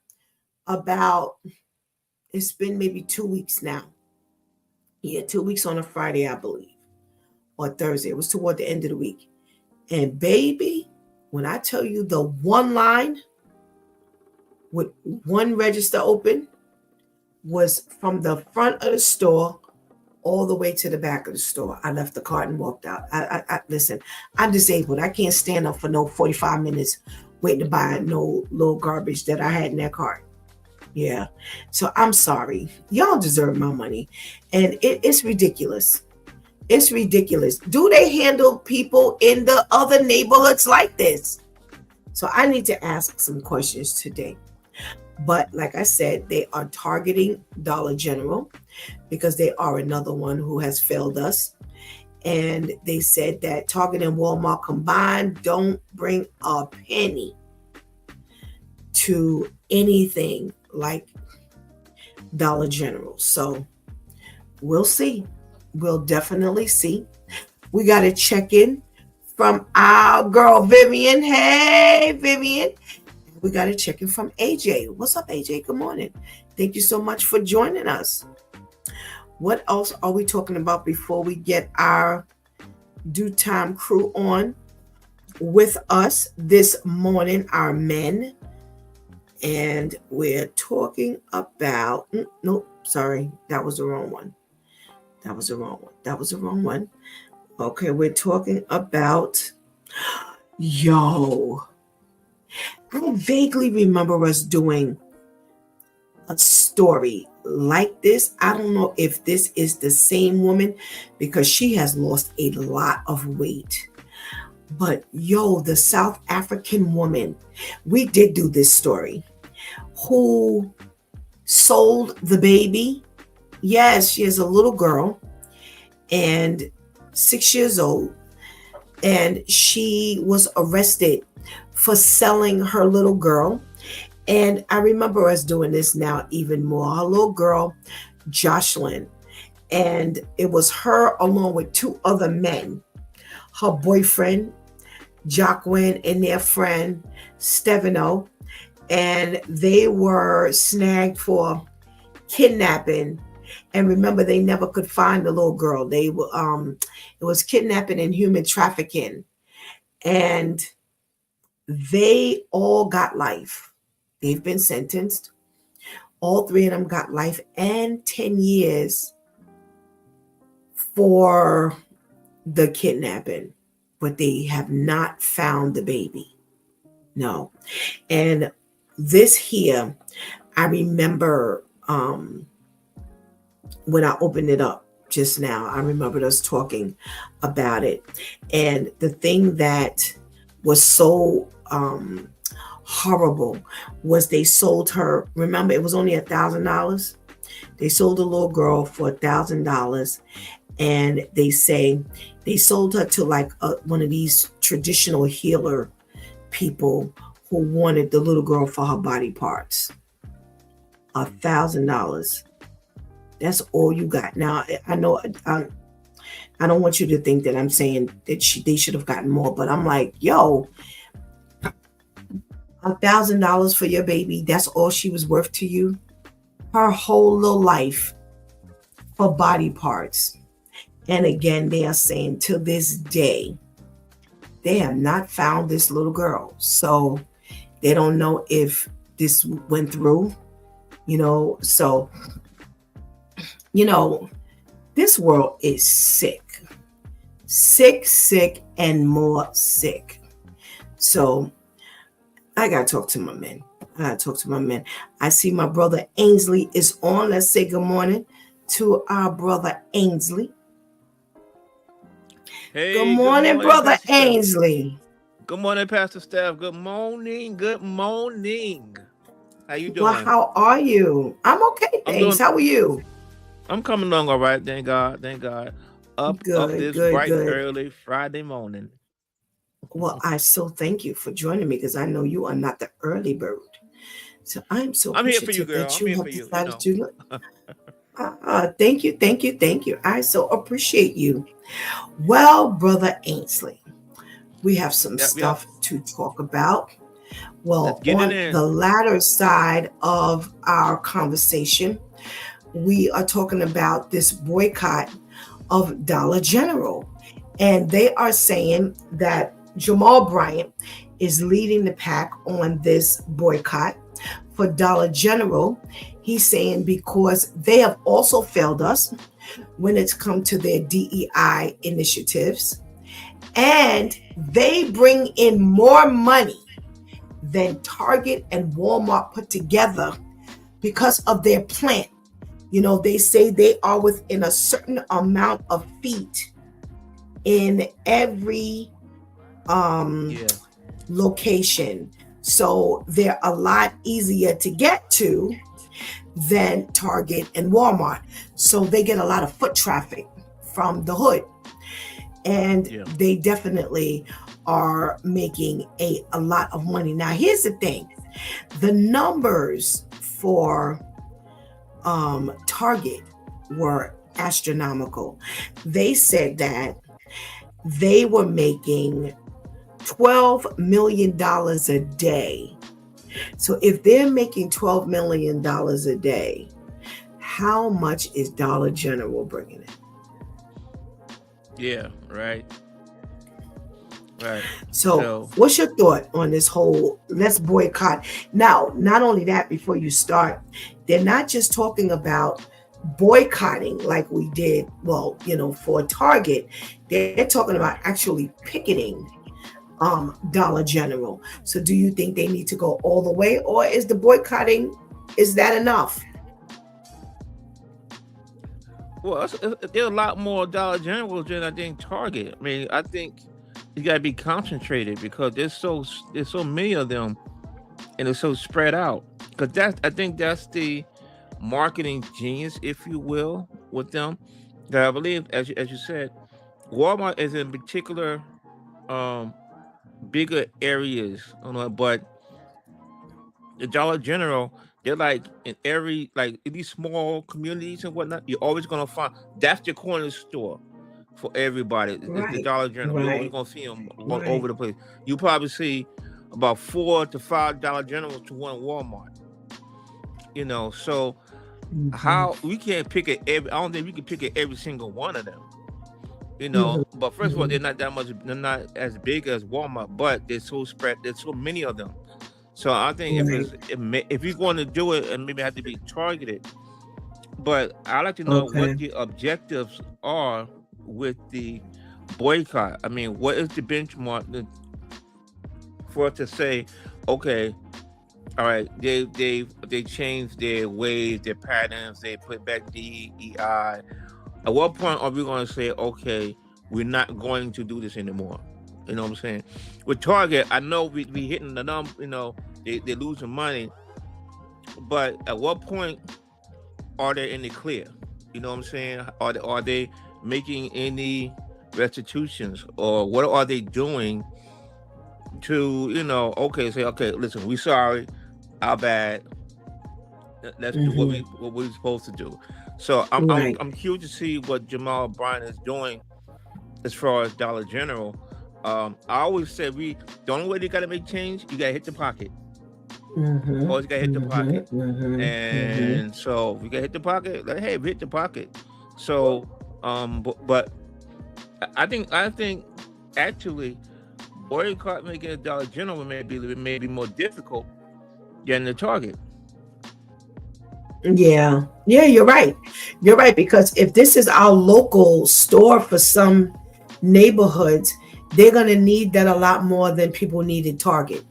Speaker 2: it's been maybe 2 weeks now. Yeah, 2 weeks on a Friday, I believe, or Thursday. It was toward the end of the week. And baby, when I tell you the one line with one register open was from the front of the store all the way to the back of the store. I left the cart and walked out. Listen, I'm disabled. I can't stand up for no 45 minutes waiting to buy no little garbage that I had in that cart. Yeah. So I'm sorry. Y'all deserve my money. And it's ridiculous. It's ridiculous. Do they handle people in the other neighborhoods like this? So I need to ask some questions today. But like I said, they are targeting Dollar General because they are another one who has failed us. And they said that Target and Walmart combined don't bring a penny to anything like Dollar General. So we'll see. We'll definitely see. We got to check in from our girl, Vivian. Hey, Vivian. We got to check in from AJ. What's up, AJ? Good morning. Thank you so much for joining us. What else are we talking about before we get our due time crew on with us this morning, our men? And we're talking about, nope, sorry, that was the wrong one. That was the wrong one. Okay, we're talking about, yo, I vaguely remember us doing a story like this. I don't know if this is the same woman because she has lost a lot of weight. But yo, the South African woman, we did do this story, who sold the baby. Yes, she is a little girl and 6 years old. And she was arrested for selling her little girl. And I remember us doing this now even more. Her little girl, Jocelyn. And it was her along with two other men, her boyfriend, Jacqueline, and their friend, Stefano. And they were snagged for kidnapping. And remember, they never could find the little girl. They were it was kidnapping and human trafficking. And they all got life. They've been sentenced. All three of them got life and 10 years for the kidnapping. But they have not found the baby. No. And this here, I remember when I opened it up just now, I remembered us talking about it. And the thing that was so horrible was they sold her. Remember, it was only $1,000. They sold a little girl for $1,000. And they say they sold her to like one of these traditional healer people who wanted the little girl for her body parts. $1,000. That's all you got. Now, I know I don't want you to think that I'm saying that they should have gotten more, but I'm like, yo, $1,000 for your baby. That's all she was worth to you. Her whole little life for body parts. And again, they are saying to this day, they have not found this little girl. So they don't know if this went through, so, this world is sick, and more sick. So I got to talk to my men. I see my brother Ainsley is on. Let's say good morning to our brother Ainsley.
Speaker 4: Hey,
Speaker 2: good morning, brother
Speaker 4: Pastor
Speaker 2: Ainsley.
Speaker 4: Steph. Good morning, Pastor Steph. Good morning. How you doing?
Speaker 2: Well, how are you? I'm okay, thanks. How are you?
Speaker 4: I'm coming along all right. Thank God. Up this bright early Friday morning.
Speaker 2: Well, I so thank you for joining me because I know you are not the early bird. So I'm so appreciative
Speaker 4: here for you, girl.
Speaker 2: that you have decided
Speaker 4: to.
Speaker 2: Thank you. I so appreciate you. Well, brother Ainsley, we have some stuff to talk about. Well, on the latter side of our conversation, we are talking about this boycott of Dollar General. And they are saying that Jamal Bryant is leading the pack on this boycott for Dollar General. He's saying because they have also failed us when it's come to their DEI initiatives. And they bring in more money than Target and Walmart put together because of their plant. They say they are within a certain amount of feet in every location. So they're a lot easier to get to than Target and Walmart. So they get a lot of foot traffic from the hood. And they definitely are making a lot of money. Now, here's the thing. The numbers for Target were astronomical. They said that they were making $12 million a day. So if they're making $12 million a day, how much is Dollar General bringing in?
Speaker 4: Yeah, right. Right.
Speaker 2: So what's your thought on this whole let's boycott? Now, not only that, before you start, they're not just talking about boycotting like we did, well, for Target. They're talking about actually picketing Dollar General. So do you think they need to go all the way, or is the boycotting, is that enough?
Speaker 4: Well, there's a lot more Dollar Generals than I think Target. I mean, I think you got to be concentrated because there's so many of them, and it's so spread out. Because I think that's the marketing genius, if you will, with them. That I believe, as you said, Walmart is in particular bigger areas, but the Dollar General, they're like in in these small communities and whatnot. You're always gonna find that's the corner store for everybody. It's the Dollar General. You're always gonna see them all over the place. You probably see about $4 to $5 Dollar Generals to one Walmart. So how we can't pick it every? I don't think we can pick it every single one of them. But first of all, they're not that much. They're not as big as Walmart, but they're so spread. There's so many of them. So I think if you're going to do it, and maybe have to be targeted. But I like to know what the objectives are with the boycott. I mean, what is the benchmark for us to say, okay, all right, they changed their ways, their patterns, they put back DEI. At what point are we going to say, okay, we're not going to do this anymore? You know what I'm saying? With Target, I know we hitting the number, they're losing money. But at what point are they in the clear? You know what I'm saying? Are they making any restitutions, or what are they doing to, say, okay, listen, we sorry, our bad. Let's do what we're supposed to do. So I'm curious to see what Jamal Bryant is doing as far as Dollar General. I always say the only way you got to make change, you got to hit the pocket. Always got to hit the pocket. And so if you got to hit the pocket, like, hey, we hit the pocket. So, but I think actually boycott making a Dollar General may be more difficult than the Target.
Speaker 2: Yeah, you're right. You're right, because if this is our local store for some neighborhoods, they're gonna need that a lot more than people needed Target.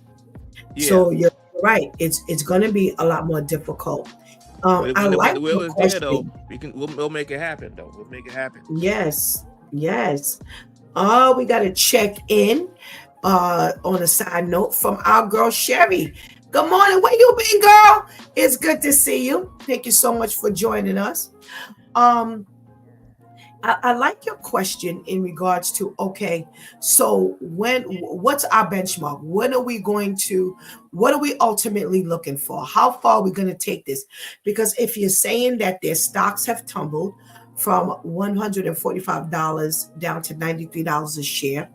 Speaker 2: Yeah. So you're right. It's gonna be a lot more difficult. I like the will is there, though.
Speaker 4: We'll make it happen, though. We'll make it happen.
Speaker 2: Yes. We gotta check in on a side note from our girl Sherry. Good morning. Where you been, girl? It's good to see you. Thank you so much for joining us. I like your question in regards to, okay, so what's our benchmark? What are we ultimately looking for? How far are we going to take this? Because if you're saying that their stocks have tumbled from $145 down to $93 a share,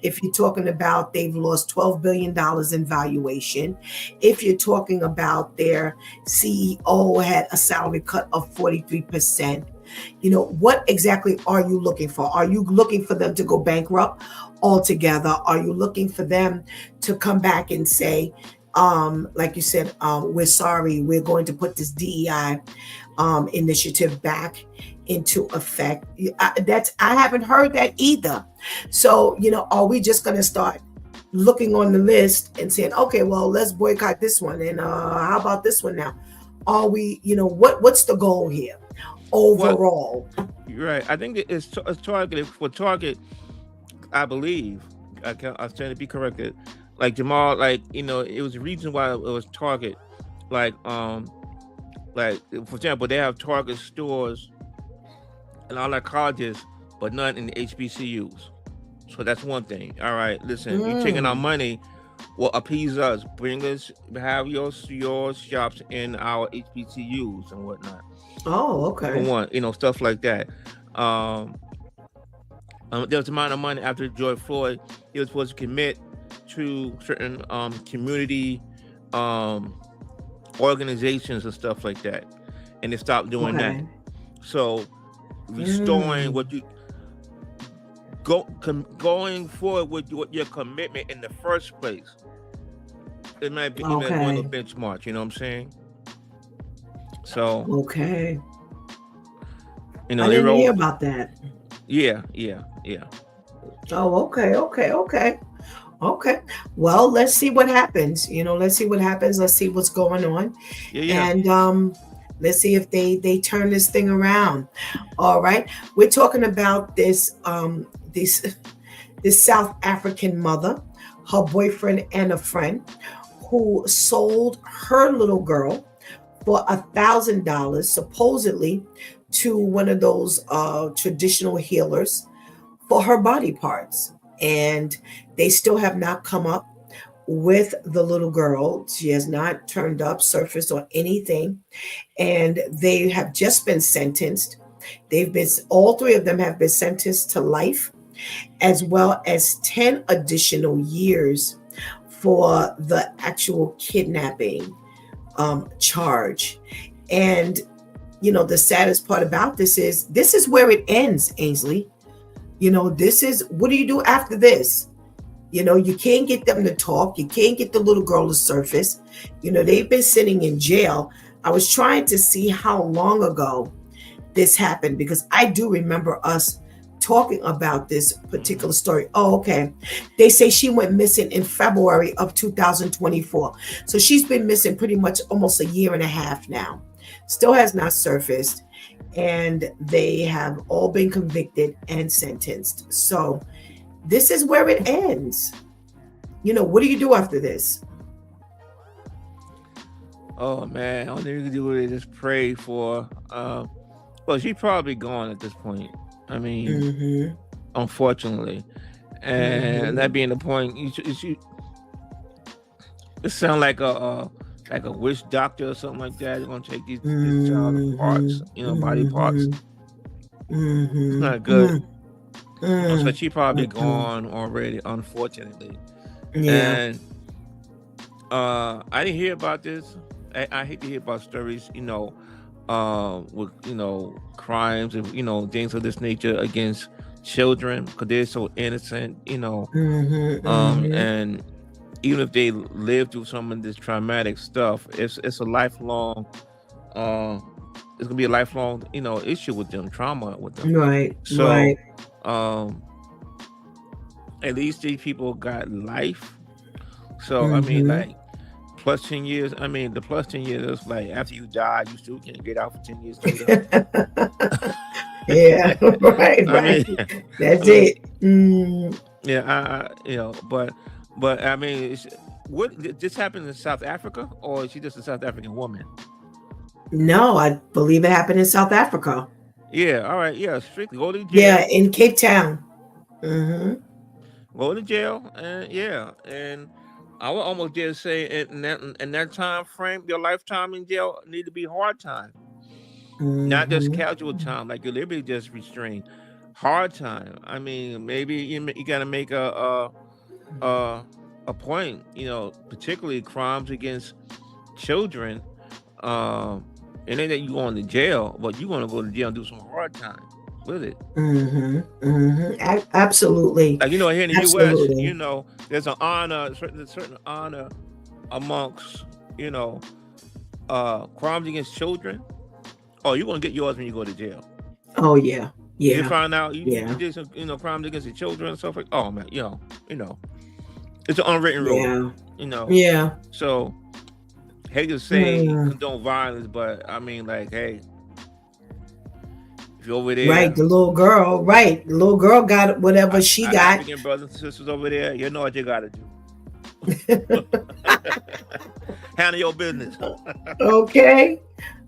Speaker 2: if you're talking about they've lost $12 billion in valuation, if you're talking about their CEO had a salary cut of 43%, what exactly are you looking for? Are you looking for them to go bankrupt altogether? Are you looking for them to come back and say, like you said, we're sorry, we're going to put this DEI initiative back into effect? I haven't heard that either. So, are we just going to start looking on the list and saying, okay, well, let's boycott this one, and how about this one now? Are we, what's the goal here overall?
Speaker 4: You're right. I think it's targeted for Target. I believe I stand to be corrected. Like Jamal, it was the reason why it was Target. Like for example, they have Target stores in all our colleges, but none in the HBCUs. So that's one thing. All right, listen, you're taking our money. Well, appease us. Bring us, have your shops in our HBCUs and whatnot.
Speaker 2: Oh, okay.
Speaker 4: Number one, stuff like that. There was amount of money after George Floyd. He was supposed to commit to certain community organizations and stuff like that. and they stopped doing that.
Speaker 2: Okay.
Speaker 4: So restoring what you going forward with your commitment in the first place. It might be one of the benchmarks. You know what I'm saying? So
Speaker 2: okay.
Speaker 4: You know,
Speaker 2: I didn't hear about that.
Speaker 4: Yeah.
Speaker 2: Oh, okay. Well, let's see what happens. Let's see what happens. Let's see what's going on.
Speaker 4: Yeah.
Speaker 2: And let's see if they turn this thing around. All right. We're talking about this South African mother, her boyfriend and a friend who sold her little girl for $1,000 supposedly to one of those traditional healers for her body parts. And they still have not come up with the little girl. She has not turned up, surfaced, or anything. And they have just been sentenced. All three of them have been sentenced to life, as well as 10 additional years for the actual kidnapping charge. And the saddest part about this is where it ends, Ainsley. This is, what do you do after this? You can't get them to talk. You can't get the little girl to surface. They've been sitting in jail. I was trying to see how long ago this happened, because I do remember us talking about this particular story. Oh, okay. They say she went missing in February of 2024. So she's been missing pretty much almost a year and a half now. Still has not surfaced. And they have all been convicted and sentenced. So this is where it ends. What do you do after this?
Speaker 4: Oh man, all you can do is just pray for. Well, she's probably gone at this point. I mean, unfortunately, and that being the point, it sounds like a witch doctor or something like that. They're gonna take these child parts, body parts. It's not good. So she probably gone already, unfortunately.
Speaker 2: Yeah.
Speaker 4: And I didn't hear about this. I hate to hear about stories, with crimes and things of this nature against children, because they're so innocent, and even if they live through some of this traumatic stuff, it's a lifelong it's gonna be a lifelong issue with them, trauma with them.
Speaker 2: Right.
Speaker 4: So
Speaker 2: right.
Speaker 4: At least these people got life. So I mean, like, plus 10 years. I mean, the plus 10 years is like after you die, you still can't get out for 10 years.
Speaker 2: Yeah, right.
Speaker 4: I mean,
Speaker 2: that's it.
Speaker 4: Yeah, but I mean, what this happened in South Africa, or is she just a South African woman?
Speaker 2: No, I believe it happened in South Africa.
Speaker 4: Yeah, all right, yeah, strictly go to jail.
Speaker 2: Yeah, in Cape Town.
Speaker 4: Go to jail, and I would almost dare say in that time frame, your lifetime in jail need to be hard time, not just casual time, like your liberty just restrained. Hard time. I mean, maybe you got to make a point, particularly crimes against children. And then that you going to jail, but you want to go to jail and do some hard time with it.
Speaker 2: Absolutely.
Speaker 4: Like, here in the U.S., there's an honor, certain honor amongst, crimes against children. Oh, you're gonna get yours when you go to jail.
Speaker 2: Oh yeah.
Speaker 4: You find out you did some, crimes against the children and stuff like. Oh man, it's an unwritten rule.
Speaker 2: Yeah.
Speaker 4: So, hate to say condone violence, but I mean, like, hey, if you're over there,
Speaker 2: right? The little girl got whatever she got.
Speaker 4: African brothers and sisters over there, you know what you gotta do. Handle your business.
Speaker 2: Okay.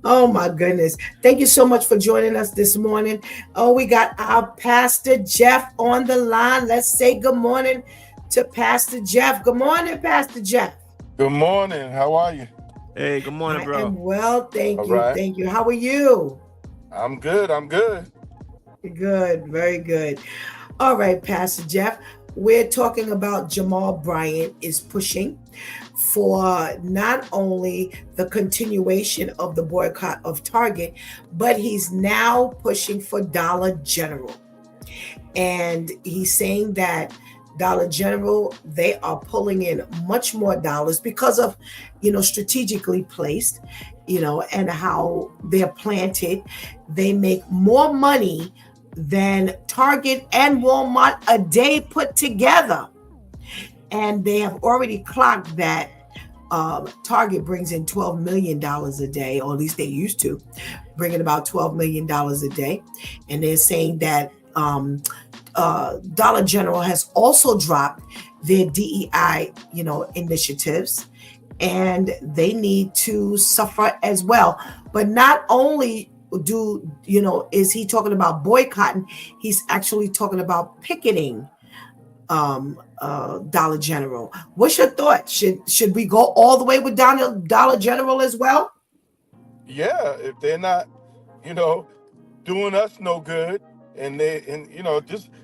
Speaker 2: Oh my goodness. Thank you so much for joining us this morning. Oh, we got our Pastor Jeff on the line. Let's say good morning to Pastor Jeff. Good morning, Pastor Jeff.
Speaker 5: Good morning. How are you?
Speaker 4: Hey, good morning, bro.
Speaker 2: I'm well, thank
Speaker 5: All
Speaker 2: you.
Speaker 5: right.
Speaker 2: Thank you. How are you?
Speaker 5: I'm good.
Speaker 2: Good, very good. All right, Pastor Jeff. We're talking about Jamal Bryant is pushing for not only the continuation of the boycott of Target, but he's now pushing for Dollar General. And he's saying that Dollar General, they are pulling in much more dollars because of, strategically placed, and how they're planted. They make more money than Target and Walmart a day put together. And they have already clocked that Target brings in $12 million a day, or at least they used to bring in about $12 million a day. And they're saying that Dollar General has also dropped their DEI, initiatives, and they need to suffer as well. But not only is he talking about boycotting, he's actually talking about picketing Dollar General. What's your thought? Should we go all the way with Dollar General as well?
Speaker 5: Yeah, if they're not, doing us no good, and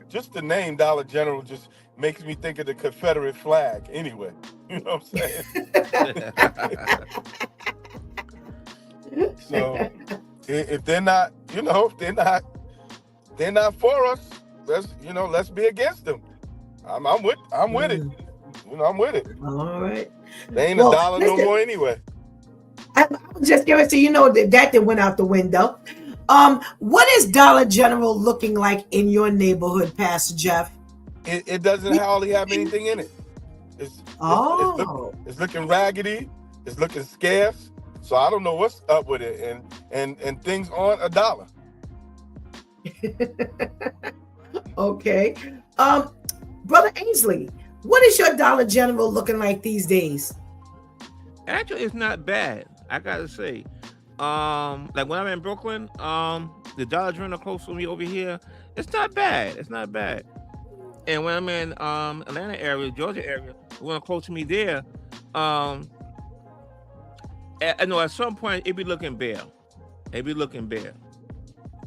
Speaker 5: just the name Dollar General just makes me think of the Confederate flag. Anyway, you know what I'm saying? So if they're not, if they're not for us, let's be against them. I'm with it. I'm with it.
Speaker 2: All right.
Speaker 5: They ain't a dollar no more anyway.
Speaker 2: I'm just curious to that went out the window. What is Dollar General looking like in your neighborhood, Pastor Jeff?
Speaker 5: It doesn't hardly have anything in it. It's looking raggedy. It's looking scarce. So I don't know what's up with it. And things aren't $1.
Speaker 2: Okay. Brother Ainsley, what is your Dollar General looking like these days?
Speaker 4: Actually, it's not bad. I gotta say. Like when I'm in Brooklyn, the Dollar General close to me over here, it's not bad. It's not bad. And when I'm in Atlanta area, Georgia area, the one close to me there, I know at some point it be looking bare. It be looking bare.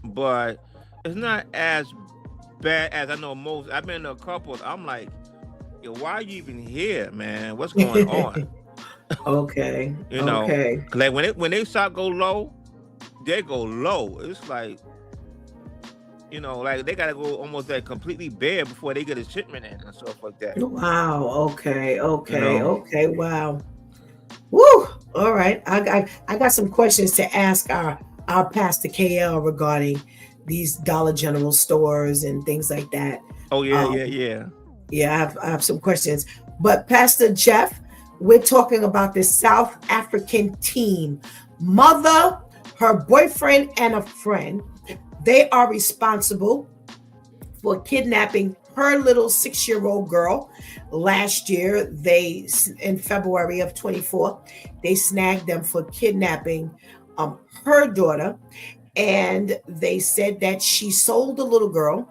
Speaker 4: But it's not as bad as I know most. I've been to a couple. I'm like, yo, why are you even here, man? What's going on?
Speaker 2: Okay. Okay.
Speaker 4: Like when they start go low, they go low. It's like, like they gotta go almost like completely bare before they get a shipment in and stuff like that.
Speaker 2: Wow. Okay. Okay. Wow. Woo. All right. I got some questions to ask our Pastor KL regarding these Dollar General stores and things like that.
Speaker 4: Oh yeah.
Speaker 2: Yeah, I have some questions. But Pastor Jeff, we're talking about this South African team. Mother, her boyfriend, and a friend. They are responsible for kidnapping her little 6-year-old girl. Last year, in February of 24, they snagged them for kidnapping her daughter. And they said that she sold the little girl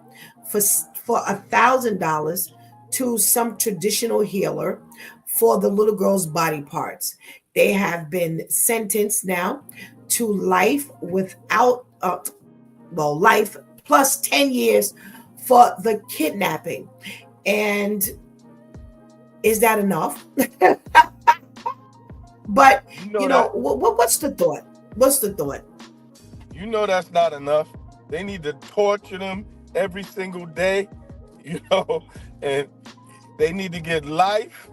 Speaker 2: for $1,000 to some traditional healer for the little girl's body parts. They have been sentenced now to life life plus 10 years for the kidnapping. And is that enough? But what's the thought? What's the thought?
Speaker 5: That's not enough. They need to torture them every single day, and they need to get life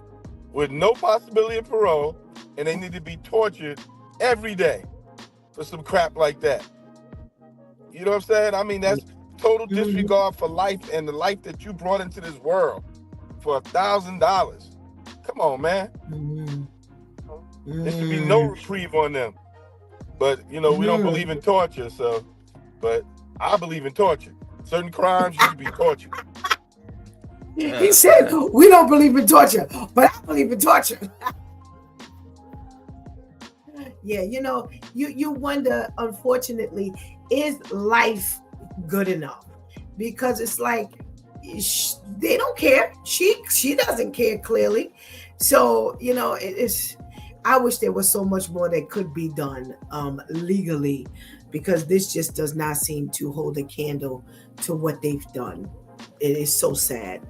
Speaker 5: with no possibility of parole, and they need to be tortured every day for some crap like that. You know what I'm saying? I mean, that's total disregard for life and the life that you brought into this world for $1,000. Come on, man. There should be no reprieve on them. But, we don't believe in torture, but I believe in torture. Certain crimes should be tortured.
Speaker 2: He said, we don't believe in torture, but I believe in torture. Yeah, you wonder, unfortunately, is life good enough? Because it's like, they don't care. She doesn't care, clearly. So, I wish there was so much more that could be done legally, because this just does not seem to hold a candle to what they've done. It is so sad.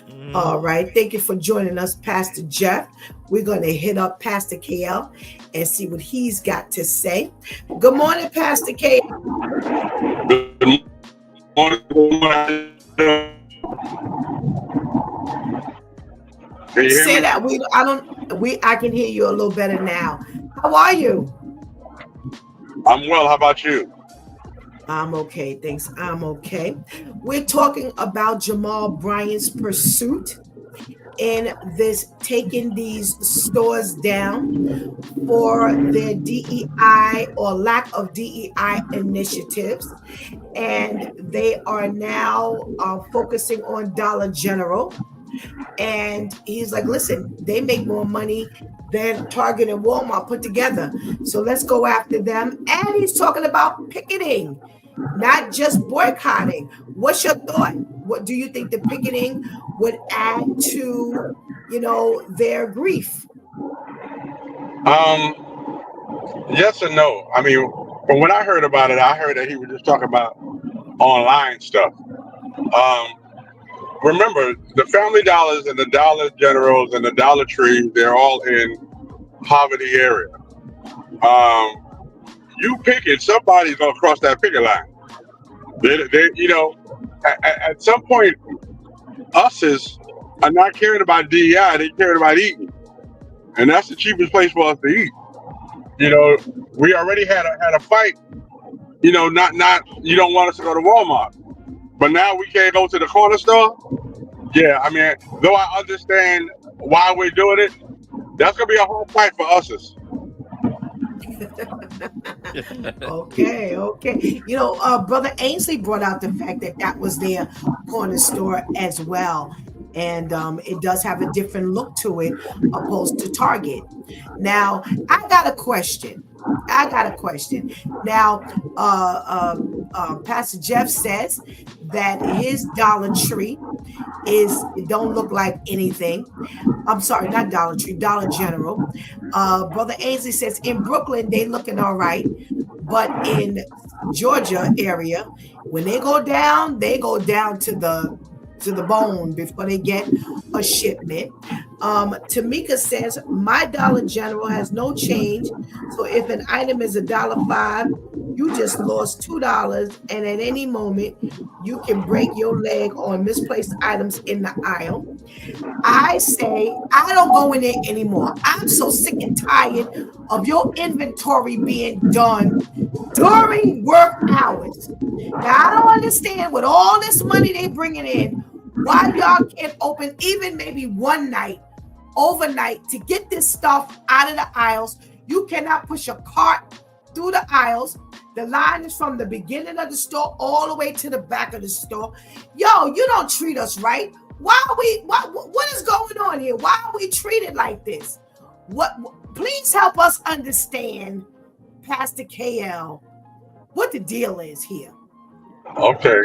Speaker 4: Mhm.
Speaker 2: All right. Thank you for joining us, Pastor Jeff. We're going to hit up Pastor KL and see what he's got to say. Good morning, Pastor KL.
Speaker 6: Good morning. Can you hear
Speaker 2: Say
Speaker 6: me?
Speaker 2: that I can hear you a little better now. How are you?
Speaker 6: I'm well. How about you?
Speaker 2: I'm okay, thanks. I'm okay. We're talking about Jamal Bryant's pursuit in this taking these stores down for their DEI or lack of DEI initiatives. And they are now focusing on Dollar General. And he's like, listen, they make more money than Target and Walmart put together. So let's go after them. And he's talking about picketing, not just boycotting. What's your thought? What do you think the picketing would add to, their grief?
Speaker 6: Yes and no. I mean, from when I heard about it, I heard that he was just talking about online stuff. Remember, the Family Dollars and the Dollar Generals and the Dollar Tree, they're all in poverty area. You picket, somebody's gonna cross that picket line. At some point, us's are not caring about DEI; they caring about eating, and that's the cheapest place for us to eat. We already had a fight. Not you don't want us to go to Walmart, but now we can't go to the corner store. Yeah, I mean, though I understand why we're doing it, that's gonna be a hard fight for us's.
Speaker 2: Okay. Brother Ainsley brought out the fact that was their corner store as well. And it does have a different look to it opposed to Target. Now, I got a question. Now, Pastor Jeff says that his Dollar Tree it don't look like anything. I'm sorry, not Dollar Tree, Dollar General. Brother Ainsley says in Brooklyn, they looking all right. But in Georgia area, when they go down to the bone before they get a shipment. Tamika says, my Dollar General has no change. So if an item is $1.05, you just lost $2. And at any moment, you can break your leg on misplaced items in the aisle. I say, I don't go in there anymore. I'm so sick and tired of your inventory being done during work hours. Now, I don't understand with all this money they bringing in, why y'all can't open even maybe one night, overnight, to get this stuff out of the aisles. You cannot push a cart through the aisles. The line is from the beginning of the store all the way to the back of the store. Yo, you don't treat us right. What is going on here? Why are we treated like this? Please help us understand, Pastor KL, what the deal is here.
Speaker 6: Okay.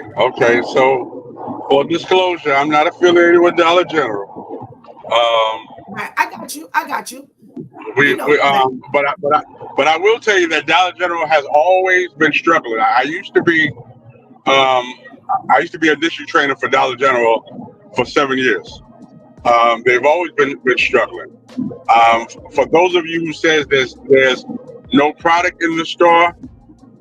Speaker 6: So, for disclosure, I'm not affiliated with Dollar General.
Speaker 2: Right, I got you.
Speaker 6: But I will tell you that Dollar General has always been struggling. I used to be a district trainer for Dollar General for 7 years. They've always been struggling. For those of you who says there's no product in the store,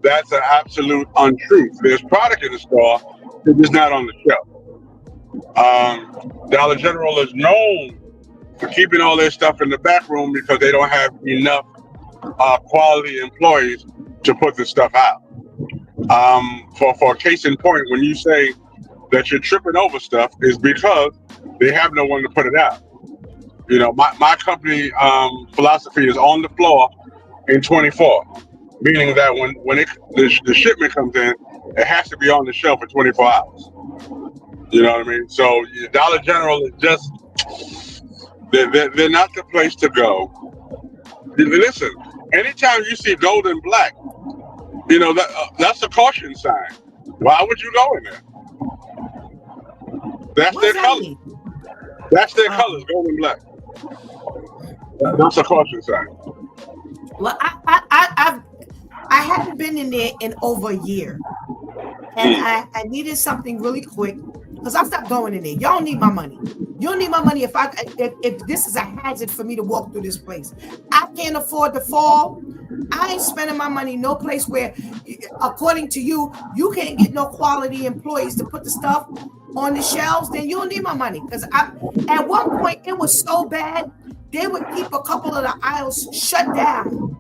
Speaker 6: that's an absolute untruth. There's product in the store, it's just not on the shelf. Dollar General is known for keeping all their stuff in the back room because they don't have enough quality employees to put the stuff out. For a case in point, when you say that you're tripping over stuff, is because they have no one to put it out. My company philosophy is on the floor in 24, meaning that when the shipment comes in, it has to be on the shelf for 24 hours. You know what I mean? So Dollar General is just, they're not the place to go. Listen, anytime you see gold and black, that's a caution sign. Why would you go in there? That's their color. That's their colors, gold and black. That's a caution sign.
Speaker 2: Well, I hadn't been in there in over a year, and I needed something really quick because I stopped going in there. Y'all don't need my money. You don't need my money if this is a hazard for me to walk through this place. I can't afford to fall. I ain't spending my money no place where, according to you, you can't get no quality employees to put the stuff on the shelves. Then you don't need my money. Because at one point it was so bad, they would keep a couple of the aisles shut down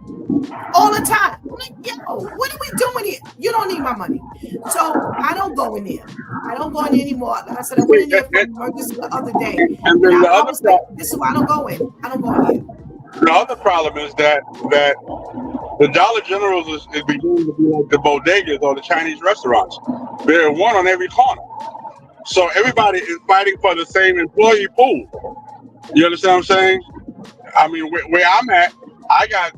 Speaker 2: all the time. I'm like, yo, what are we doing here? You don't need my money. So I don't go in there. I don't go in there anymore. Like I said, I went in there for emergency the other day.
Speaker 6: And then
Speaker 2: I was like, this is why I don't go in. I don't go in here.
Speaker 6: the other problem is that the Dollar Generals is beginning to be like the bodegas or the Chinese restaurants. There are one on every corner. So everybody is fighting for the same employee pool. You understand what I'm saying? I mean, where I'm at, I got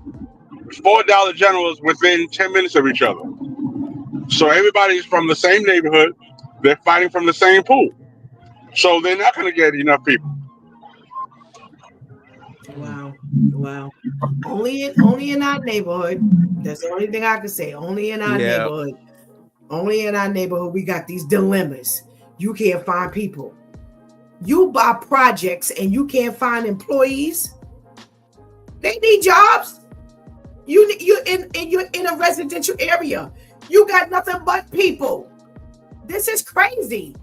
Speaker 6: 4 Dollar Generals within 10 minutes of each other. So everybody's from the same neighborhood. They're fighting from the same pool. So they're not going to get enough people.
Speaker 2: Wow. Only in our neighborhood. That's the only thing I can say. Only in our neighborhood. Only in our neighborhood, we got these dilemmas. You can't find people. You buy projects and you can't find employees. They need jobs. You're in a residential area. You got nothing but people. This is crazy.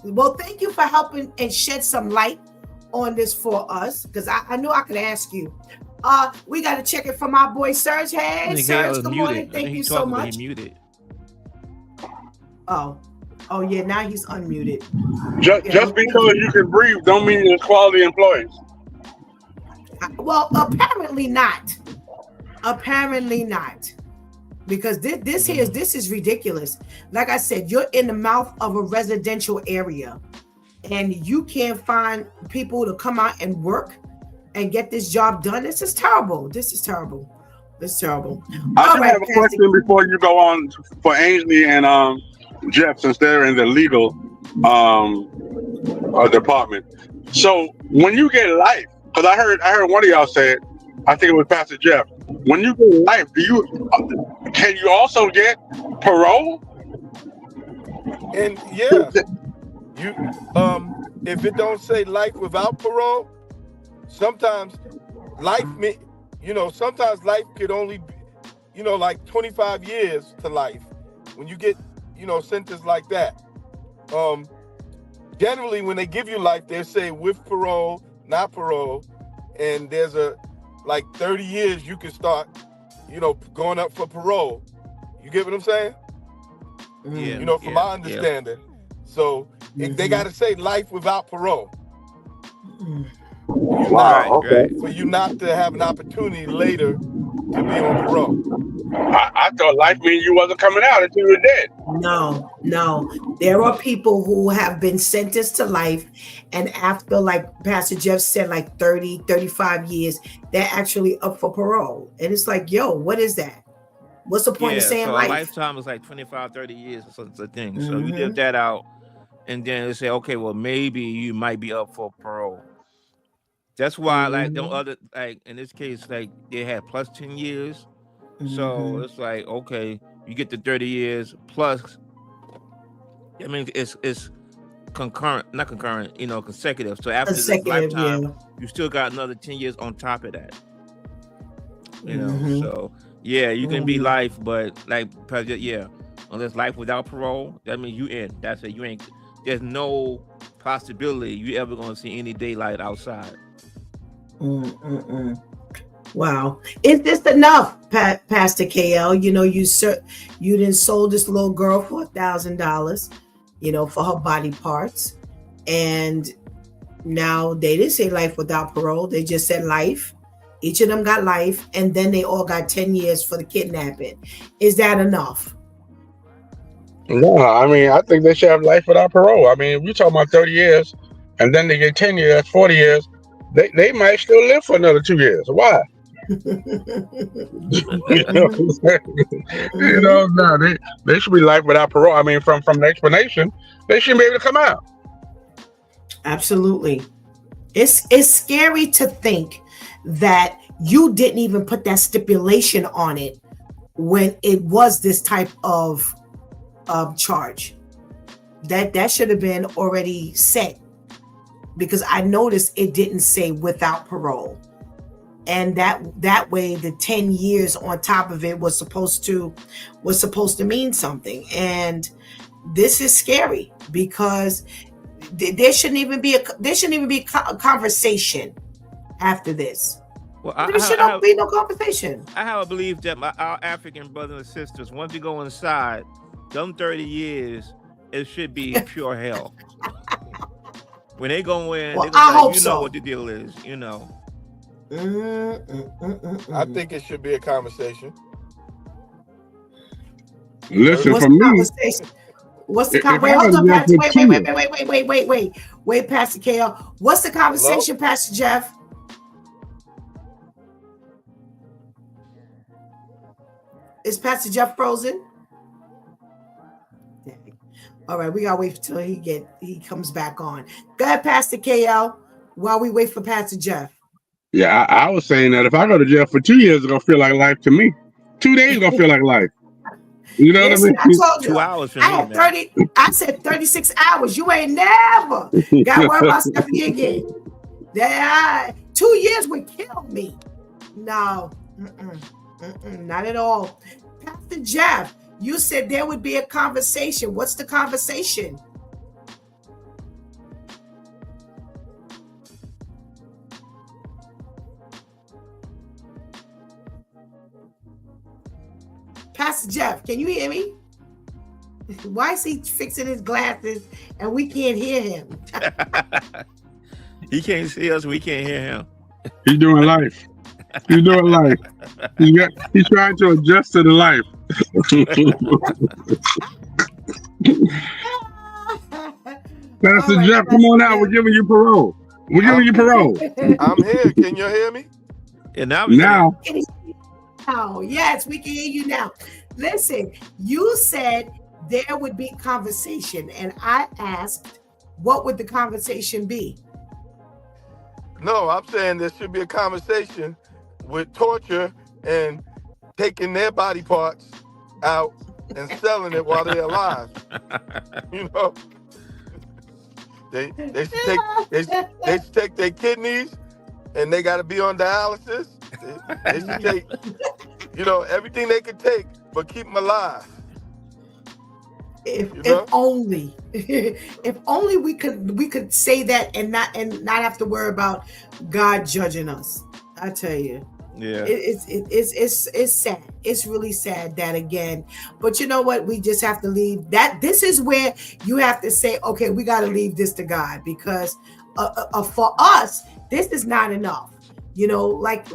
Speaker 2: Well, thank you for helping and shed some light on this for us, because I knew I could ask you. We got to check it from our boy Serge. Hey, Serge, good morning. Thank you so much.
Speaker 4: Muted.
Speaker 2: Oh yeah, now he's unmuted.
Speaker 6: Just because you can breathe don't mean there's quality employees.
Speaker 2: Well, apparently not. Because this is ridiculous. Like I said, you're in the mouth of a residential area and you can't find people to come out and work and get this job done. This is terrible.
Speaker 6: I just have a question before you go on for Ainsley and Jeff, since they're in the legal department. So when you get life, because I heard one of y'all say it, I think it was Pastor Jeff. When you get life, can you also get parole?
Speaker 5: And yeah, you if it don't say life without parole, sometimes life sometimes life could only be, like 25 years to life. When you get, sentenced like that. Generally when they give you life, they say with parole, not parole, and there's a 30 years you can start, going up for parole. You get what I'm saying?
Speaker 4: Yeah.
Speaker 5: From my understanding. So if they got to say life without parole.
Speaker 6: Wow. Okay.
Speaker 5: For you not to have an opportunity later to be on parole.
Speaker 6: I thought life means you wasn't coming out until you were dead.
Speaker 2: No. There are people who have been sentenced to life, and after, like Pastor Jeff said, 30, 35 years, they're actually up for parole. And it's like, yo, what is that? What's the point of saying life?
Speaker 4: A lifetime is like 25, 30 years or something. Mm-hmm. So you did that out, and then they say, okay, well, maybe you might be up for parole. That's why, in this case, they had plus 10 years. So it's like, okay, you get the 30 years plus. I mean, it's concurrent, not concurrent, consecutive. So after this lifetime, you still got another 10 years on top of that. So you can be life, but unless life without parole, that means you in. That's it. You ain't. There's no possibility you ever gonna see any daylight outside.
Speaker 2: Wow. Is this enough, Pastor KL? You done sold this little girl for $1,000, for her body parts. And now they didn't say life without parole. They just said life. Each of them got life. And then they all got 10 years for the kidnapping. Is that enough?
Speaker 6: No, I mean, I think they should have life without parole. I mean, we're talking about 30 years and then they get 10 years, 40 years. They might still live for another 2 years. Why? They should be life without parole. I mean, from the explanation, they shouldn't be able to come out.
Speaker 2: Absolutely. It's scary to think that you didn't even put that stipulation on it when it was this type of charge. That should have been already set, because I noticed it didn't say without parole. And that way the 10 years on top of it was supposed to mean something. And this is scary, because there shouldn't even be a conversation after this.
Speaker 4: Well,
Speaker 2: There should be no conversation.
Speaker 4: I have a belief that our African brothers and sisters, once we go inside, them 30 years, it should be pure hell. When they go in,
Speaker 2: Well,
Speaker 4: they
Speaker 2: I hope
Speaker 4: you know
Speaker 2: so.
Speaker 4: what the deal is, you know.
Speaker 5: I think it should be a conversation.
Speaker 6: Listen,
Speaker 2: What's
Speaker 6: for
Speaker 2: the
Speaker 6: me,
Speaker 2: conversation? What's the
Speaker 6: if
Speaker 2: conversation?
Speaker 6: I
Speaker 2: Hold
Speaker 6: was
Speaker 2: on,
Speaker 6: there
Speaker 2: Pastor.
Speaker 6: for
Speaker 2: Wait, Pastor KL. What's the conversation,
Speaker 5: Hello?
Speaker 2: Pastor Jeff? Is Pastor Jeff frozen? All right, we gotta wait until he comes back on. Go ahead, Pastor KL, while we wait for Pastor Jeff.
Speaker 6: yeah, I was saying that if I go to jail for 2 years, it's gonna feel like life to me. 2 days gonna feel like life. You know
Speaker 2: Listen,
Speaker 6: what I
Speaker 2: I told you
Speaker 4: 2 hours for
Speaker 2: I
Speaker 4: me,
Speaker 2: had
Speaker 4: man.
Speaker 2: 30. I said 36 hours. You ain't never got to worry about Stephanie again. 2 years would kill me. No, not at all. Pastor Jeff, you said there would be a conversation. What's the conversation? Pastor Jeff, can you hear me? Why is he fixing his glasses and we can't hear him?
Speaker 4: He can't see us, we can't hear him.
Speaker 6: He's doing life. He's doing life. He's trying to adjust to the life. Pastor
Speaker 2: All right,
Speaker 6: Jeff, come on out. We're giving you parole. We're giving you parole.
Speaker 5: I'm here. Can you hear me?
Speaker 4: And now we
Speaker 6: Now,
Speaker 2: Oh, yes, we can hear you now. Listen, you said there would be conversation, and I asked, what would the conversation be?
Speaker 5: No, I'm saying there should be a conversation with torture and taking their body parts out and selling it while they're alive. You know, they should take their kidneys and they got to be on dialysis. They should take, you know, everything they could take, but keep them alive.
Speaker 2: If only we could say that and not have to worry about God judging us. I tell you.
Speaker 4: Yeah.
Speaker 2: It's sad. It's really sad that again. But you know what? We just have to leave that. This is where you have to say, okay, we got to leave this to God, because for us, this is not enough. You know, like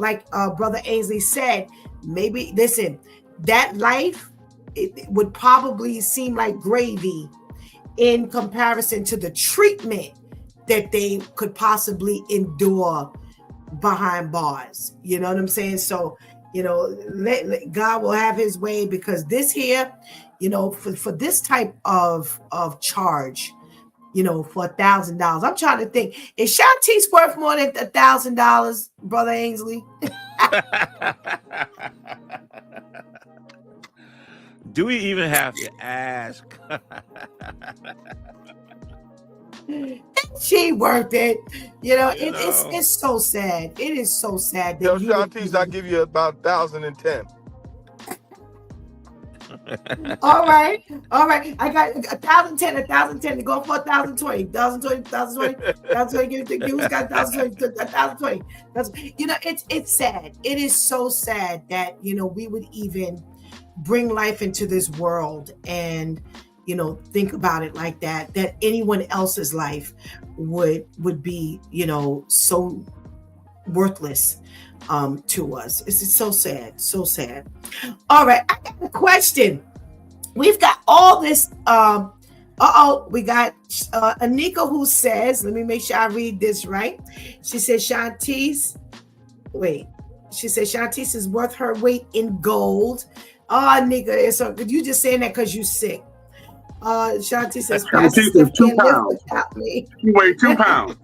Speaker 2: Brother Ainsley said, maybe listen, that life, it would probably seem like gravy in comparison to the treatment that they could possibly endure behind bars. You know what I'm saying? So, you know, let God will have his way, because this here, you know, for this type of charge, you know, for $1,000, I'm trying to think, is Shantice worth more than $1,000, Brother Ainsley?
Speaker 4: Do we even have to ask?
Speaker 2: She worth it. You know, it's so sad. It is so sad that
Speaker 5: Tell Shantice I'll give you about 1,010.
Speaker 2: All right. I got 1,010 to go for 1,020. 1,020. Give who's got 1,020. That's, you know, it's sad. It is so sad that, you know, we would even bring life into this world and, you know, think about it like that anyone else's life would be, you know, so worthless to us. It's so sad. All right, I got a question. We've got all this we got Anika, who says, let me make sure I read this right. She says Shantice is worth her weight in gold. Oh, nigga, so you just saying that because you sick. Shanti says, Pastor Steph can't live without me.
Speaker 6: You weigh 2 pounds.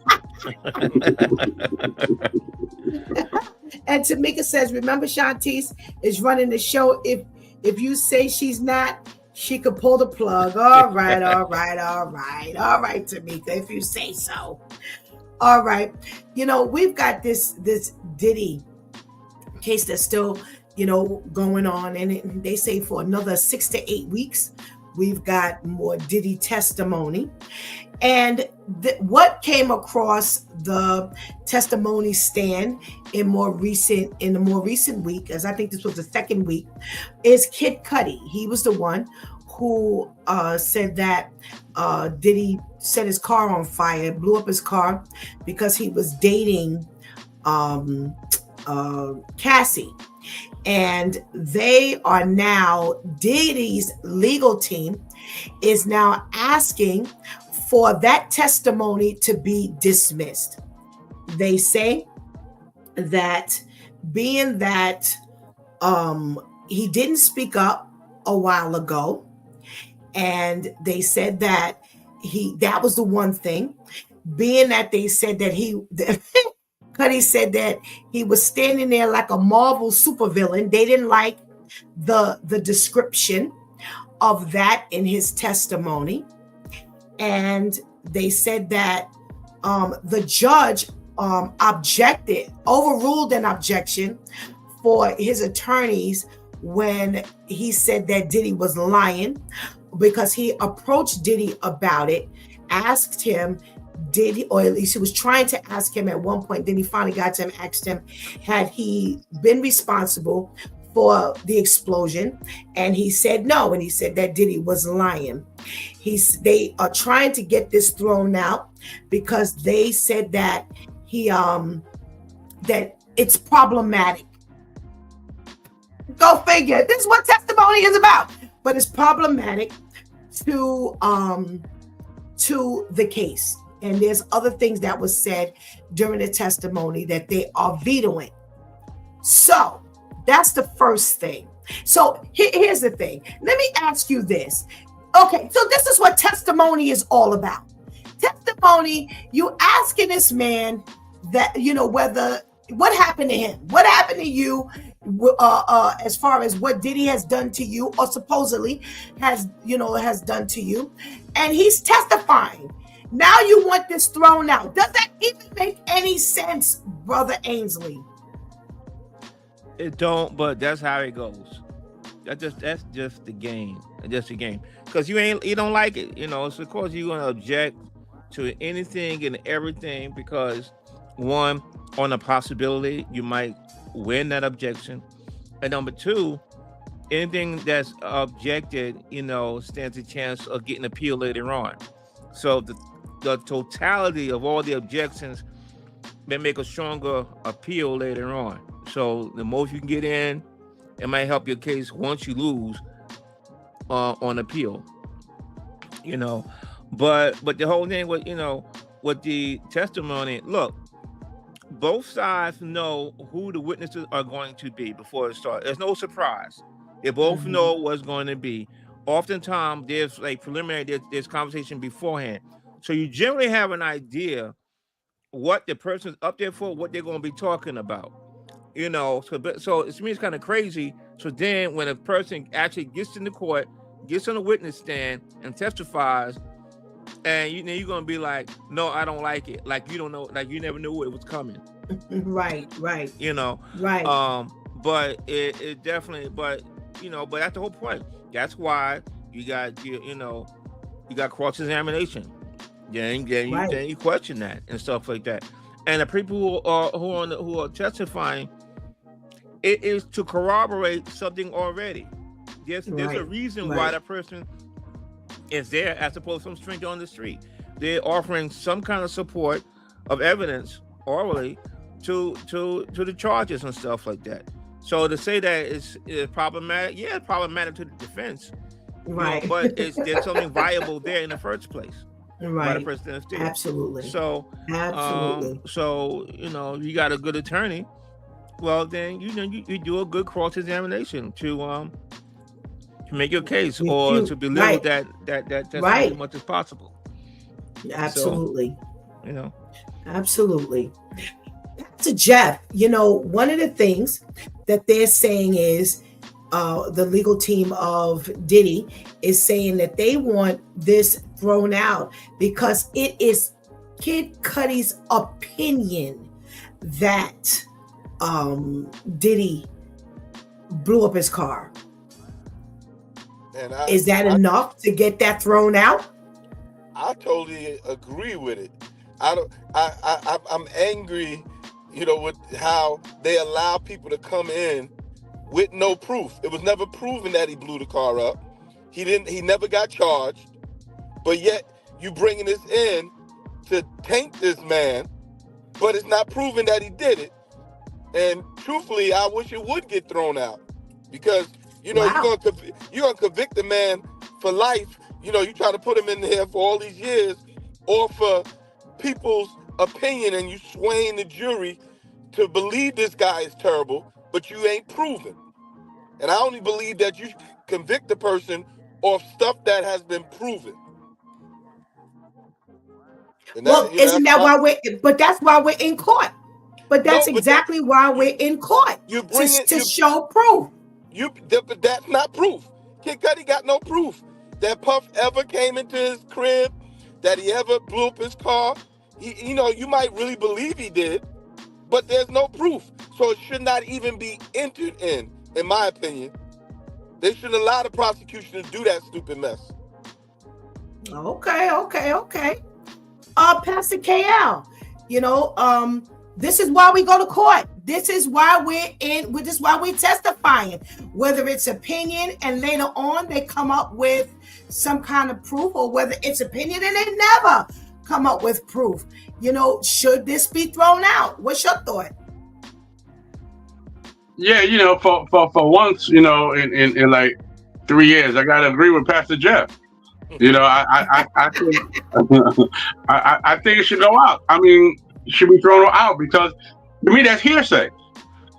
Speaker 2: And Tamika says, remember, Shantice is running the show. If you say she's not, She could pull the plug. All right, Tamika, if you say so. All right. We've got this Diddy case that's still, going on. And they say for another 6 to 8 weeks, we've got more Diddy testimony. And what came across the testimony stand in the more recent week, as I think this was the second week, is Kid Cudi. He was the one who said that Diddy set his car on fire, blew up his car because he was dating Cassie. And they are now, Diddy's legal team is now asking for that testimony to be dismissed. They say that being that he didn't speak up a while ago, and they said that that was the one thing, being that they said that Cudi said that he was standing there like a Marvel supervillain. They didn't like the description of that in his testimony. And they said that the judge overruled an objection for his attorneys when he said that Diddy was lying, because he approached Diddy about it, asked him, or at least he was trying to ask him at one point, then he finally got to him, asked him, had he been responsible for the explosion? And he said no, and he said that Diddy was lying. They are trying to get this thrown out because they said that that it's problematic. Go figure. This is what testimony is about. But it's problematic to the case. And there's other things that was said during the testimony that they are vetoing. So that's the first thing. So here's the thing. Let me ask you this. Okay, so this is what testimony is all about. Testimony, you asking this man that, what happened to him? What happened to you as far as what Diddy has done to you, or supposedly has done to you? And he's testifying. Now you want this thrown out. Does that even make any sense, Brother Ainsley?
Speaker 4: It don't, but that's how it goes. That's just the game. Just the game. Because you don't like it. So of course you're gonna object to anything and everything, because one, on a possibility you might win that objection. And number two, anything that's objected, stands a chance of getting appealed later on. So the totality of all the objections may make a stronger appeal later on. So the most you can get in, it might help your case once you lose on appeal. But the whole thing with with the testimony, look, both sides know who the witnesses are going to be before it starts. There's no surprise. They both know what's going to be. Oftentimes there's like preliminary, there's conversation beforehand. So you generally have an idea what the person's up there for, what they're going to be talking about. So to me it's kind of crazy. So then when a person actually gets in the court, gets on the witness stand and testifies, and you're going to be like, no, I don't like it. Like, you don't know, like you never knew it was coming.
Speaker 2: Right.
Speaker 4: Right. But it definitely, but that's the whole point. That's why you got, you got cross-examination. Then you question that and stuff like that. And the people who are testifying, it is to corroborate something already. There's a reason why that person is there, as opposed to some stranger on the street. They're offering some kind of support of evidence orally to the charges and stuff like that. So to say that it's problematic, it's problematic to the defense,
Speaker 2: right?
Speaker 4: But there's something viable there in the first place.
Speaker 2: Right.
Speaker 4: The person that's there.
Speaker 2: Absolutely.
Speaker 4: So you got a good attorney. Well, then you do a good cross-examination to make your case, or to belittle that testimony as much as possible.
Speaker 2: Absolutely.
Speaker 4: So,
Speaker 2: absolutely. To Jeff, one of the things that they're saying is the legal team of Diddy is saying that they want this thrown out because it is Kid Cudi's opinion that Diddy blew up his car.
Speaker 5: And
Speaker 2: is that enough to get that thrown out?
Speaker 5: I totally agree with it. I'm angry, with how they allow people to come in with no proof. It was never proven that he blew the car up. He never got charged. But yet you bringing this in to taint this man, but it's not proven that he did it. And truthfully, I wish it would get thrown out because
Speaker 2: Wow.
Speaker 5: you're gonna convict a man for life. You try to put him in there for all these years, or for people's opinion, and you swaying the jury to believe this guy is terrible, but you ain't proven. And I only believe that you convict a person of stuff that has been proven. And
Speaker 2: Well, isn't that why but that's why we're in court. But that's exactly why we're in court. To show proof.
Speaker 5: But that's not proof. Kid Cudi got no proof that Puff ever came into his crib, that he ever blew up his car. You might really believe he did, but there's no proof. So it should not even be entered in my opinion. They shouldn't allow the prosecution to do that stupid mess.
Speaker 2: Okay. Pastor KL, this is why we go to court. This is why this is why we're testifying, whether it's opinion and later on they come up with some kind of proof, or whether it's opinion and they never come up with proof. Should this be thrown out? What's your thought?
Speaker 6: Yeah, for once, in like 3 years, I gotta agree with Pastor Jeff. I think I think it should go out. I mean, it should be thrown out because to me that's hearsay.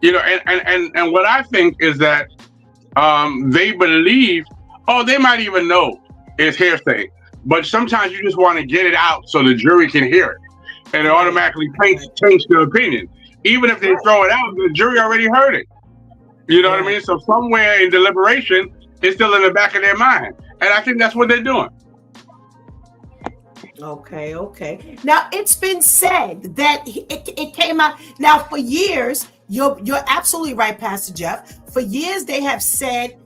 Speaker 6: And what I think is that they believe, they might even know it's hearsay, but sometimes you just want to get it out so the jury can hear it, and it automatically changes their opinion. Even if they throw it out, the jury already heard it. You know what I mean? So somewhere in deliberation, it's still in the back of their mind. And I think that's what they're doing.
Speaker 2: Okay. Now, it's been said that it came out. Now, for years, you're absolutely right, Pastor Jeff. For years, they have said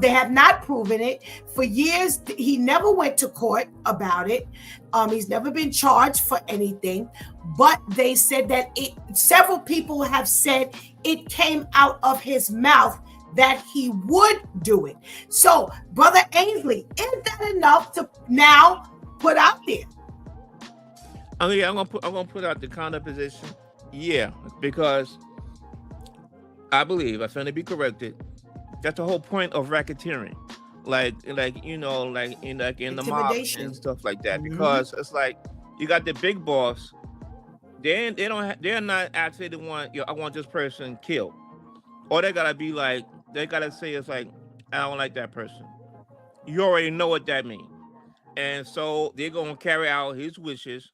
Speaker 2: they have not proven it. For years, he never went to court about it. He's never been charged for anything. But they said that several people have said it came out of his mouth that he would do it. So, Brother Ainsley, isn't that enough to now put out there?
Speaker 4: I'm gonna put out the counter position. Yeah, because I believe, I finna be corrected. That's the whole point of racketeering, like in the mob and stuff like that. Because it's like you got the big boss. They're not actually the one. I want this person killed. Or they gotta say it's like, I don't like that person. You already know what that means. And so they're gonna carry out his wishes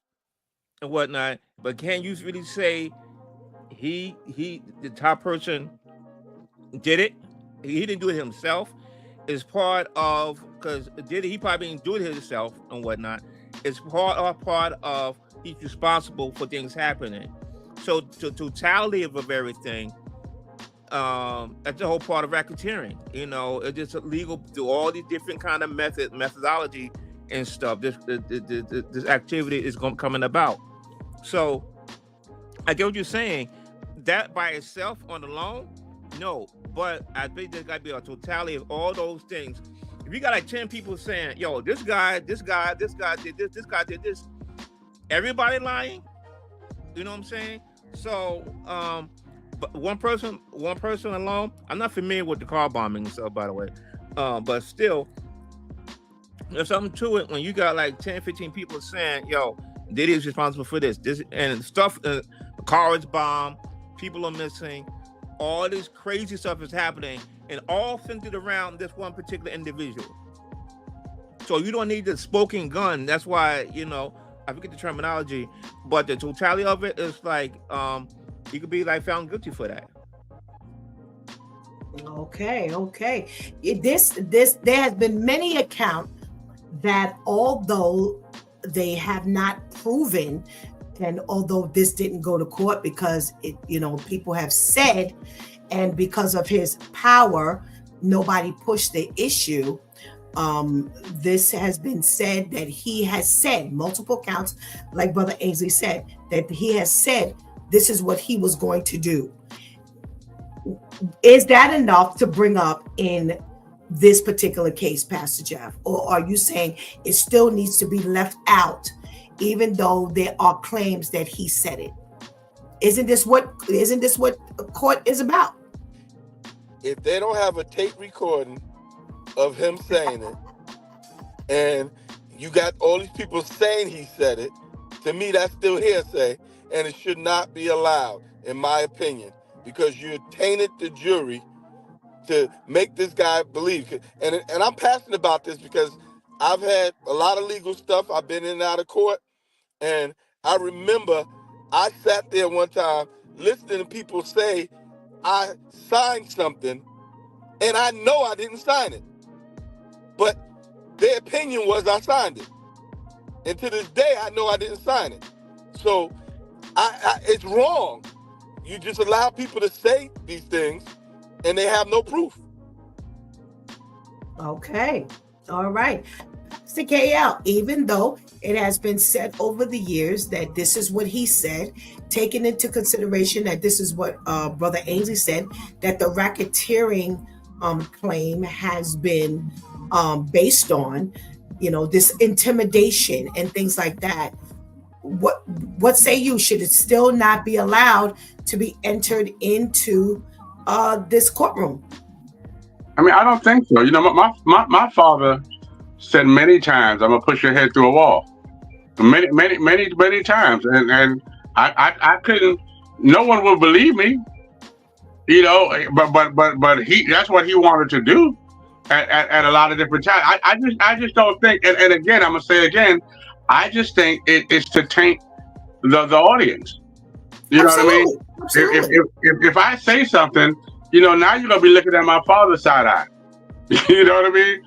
Speaker 4: and whatnot. But can you really say the top person did it? He didn't do it himself. It's part of, because he probably didn't do it himself and whatnot. It's part of he's responsible for things happening. So the totality of everything, that's the whole part of racketeering. It's just illegal through all these different kind of methodology and stuff. This activity is coming about. So I get what you're saying. That by itself on the loan, no. But I think there's got to be a totality of all those things. If you got like 10 people saying, "Yo, this guy did this guy did this," everybody lying. You know what I'm saying? So, but one person alone. I'm not familiar with the car bombing and stuff, by the way. But still, there's something to it when you got like 10, 15 people saying, "Yo, Diddy is responsible for this and stuff." The car is bombed, people are missing, all this crazy stuff is happening, and all centered around this one particular individual. So you don't need the smoking gun. That's why I forget the terminology, but the totality of it is like you could be like found guilty for that.
Speaker 2: Okay. There has been many accounts that although they have not proven, and although this didn't go to court because people have said, and because of his power, nobody pushed the issue. This has been said that he has said multiple counts, like Brother Ainsley said, that he has said this is what he was going to do. Is that enough to bring up in this particular case, Pastor Jeff? Or are you saying it still needs to be left out, even though there are claims that he said it? Isn't this what court is about?
Speaker 5: If they don't have a tape recording of him saying it, and you got all these people saying he said it, to me that's still hearsay, and it should not be allowed, in my opinion, because you tainted the jury to make this guy believe. And I'm passionate about this because I've had a lot of legal stuff. I've been in and out of court, and I remember I sat there one time listening to people say I signed something, and I know I didn't sign it, but their opinion was I signed it. And to this day, I know I didn't sign it. So it's wrong. You just allow people to say these things, and they have no proof.
Speaker 2: Okay. All right. Pastor KL, even though it has been said over the years that this is what he said, taking into consideration that this is what Brother Ainsley said, that the racketeering claim has been based on, this intimidation and things like that. What say you? Should it still not be allowed to be entered into this courtroom?
Speaker 6: I mean, I don't think so. My father said many times, "I'm gonna push your head through a wall." Many times, and I couldn't. No one would believe me, But that's what he wanted to do at a lot of different times. I just don't think. And again, I'm gonna say again, I just think it's to taint the audience. You know what I mean?
Speaker 2: Absolutely.
Speaker 6: If I say something, now you're gonna be looking at my father's side eye. You know what I mean?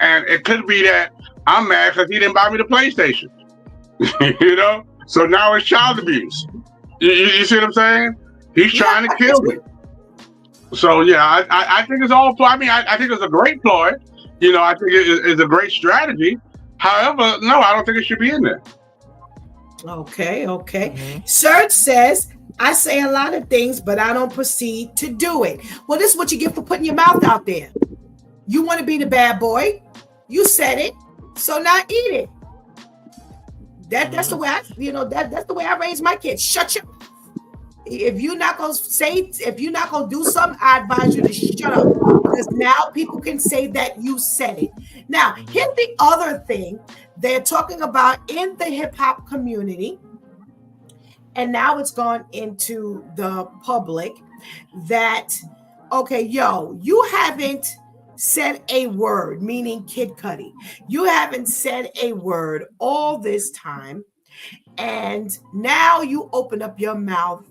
Speaker 6: And it could be that I'm mad because he didn't buy me the PlayStation. So now it's child abuse. You see what I'm saying? He's trying to kill me. So yeah, I think it's all. I mean, I think it's a great ploy. I think it's a great strategy. However, no, I don't think it should be in there.
Speaker 2: Okay. Serge says, I say a lot of things, but I don't proceed to do it. Well, this is what you get for putting your mouth out there. You want to be the bad boy. You said it. So now eat it. That's the way that's the way I raise my kids. Shut your mouth. If you're not gonna do something, I advise you to shut up. Because now people can say that you said it. Now, here's the other thing they're talking about in the hip-hop community, and now it's gone into the public, that you haven't said a word, meaning Kid Cudi. You haven't said a word all this time, and now you open up your mouth.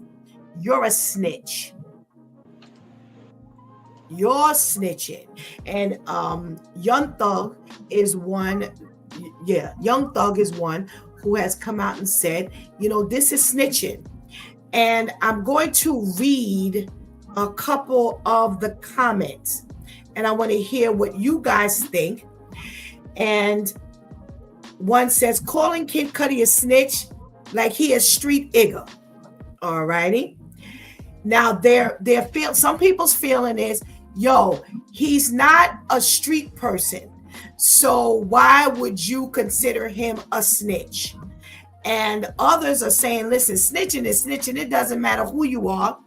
Speaker 2: You're a snitch. You're snitching. And Young Thug is one. Yeah, Young Thug is one who has come out and said, this is snitching. And I'm going to read a couple of the comments, and I want to hear what you guys think. And one says, calling Kid Cudi a snitch like he is street igga. All righty. Now, some people's feeling is, he's not a street person. So why would you consider him a snitch? And others are saying, listen, snitching is snitching. It doesn't matter who you are.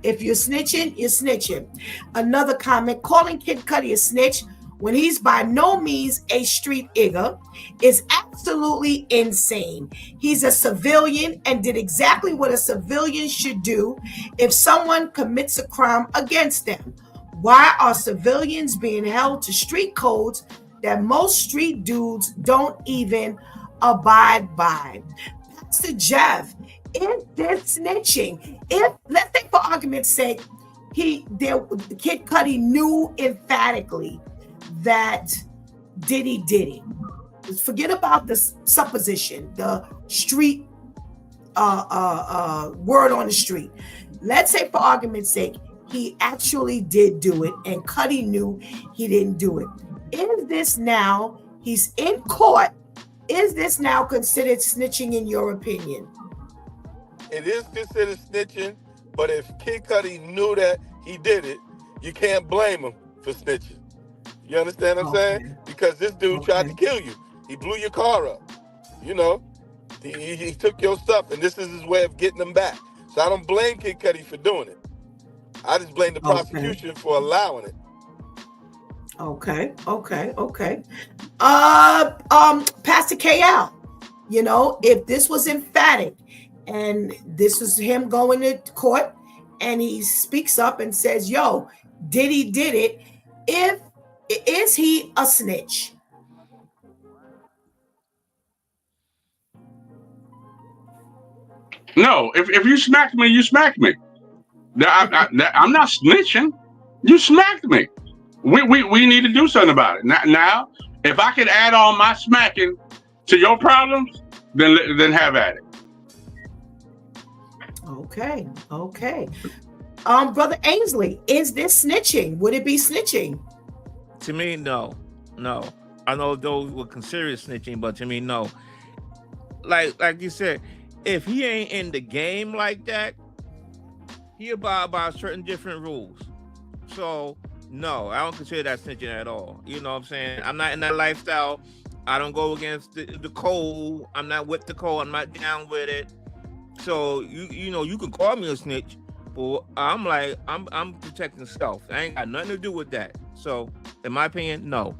Speaker 2: If you're snitching, you're snitching. Another comment, calling Kid Cudi a snitch when he's by no means a street igga is absolutely insane. He's a civilian and did exactly what a civilian should do if someone commits a crime against them. Why are civilians being held to street codes that most street dudes don't even abide by? Pastor Jeff, if they're snitching, let's say for argument's sake, Kid Cudi knew emphatically that Diddy did it. Forget about the supposition, the street word on the street. Let's say, for argument's sake, he actually did do it, and Cudi knew he didn't do it. Is this now? He's in court. Is this now considered snitching in your opinion?
Speaker 5: It is considered snitching, but if Kid Cudi knew that he did it, you can't blame him for snitching. You understand what I'm saying? Because this dude tried to kill you. He blew your car up. You know, he took your stuff, and this is his way of getting them back. So I don't blame Kid Cudi for doing it. I just blame the prosecution for allowing it.
Speaker 2: Okay. Pastor KL, if this was emphatic and this was him going to court and he speaks up and says, yo, Diddy did it, is he a snitch?
Speaker 6: No, if you smacked me, you smacked me. I'm not snitching. You smacked me. We need to do something about it. Now, if I can add on my smacking to your problems, then have at it.
Speaker 2: Okay. Brother Ainsley, is this snitching? Would it be snitching?
Speaker 4: To me, no. I know those would consider it snitching, but to me, no. Like you said, if he ain't in the game like that, he abide by certain different rules. So no, I don't consider that snitching at all. You know what I'm saying? I'm not in that lifestyle. I don't go against the code. I'm not with the code. I'm not down with it. So you can call me a snitch, but I'm protecting self. I ain't got nothing to do with that. So in my opinion, no.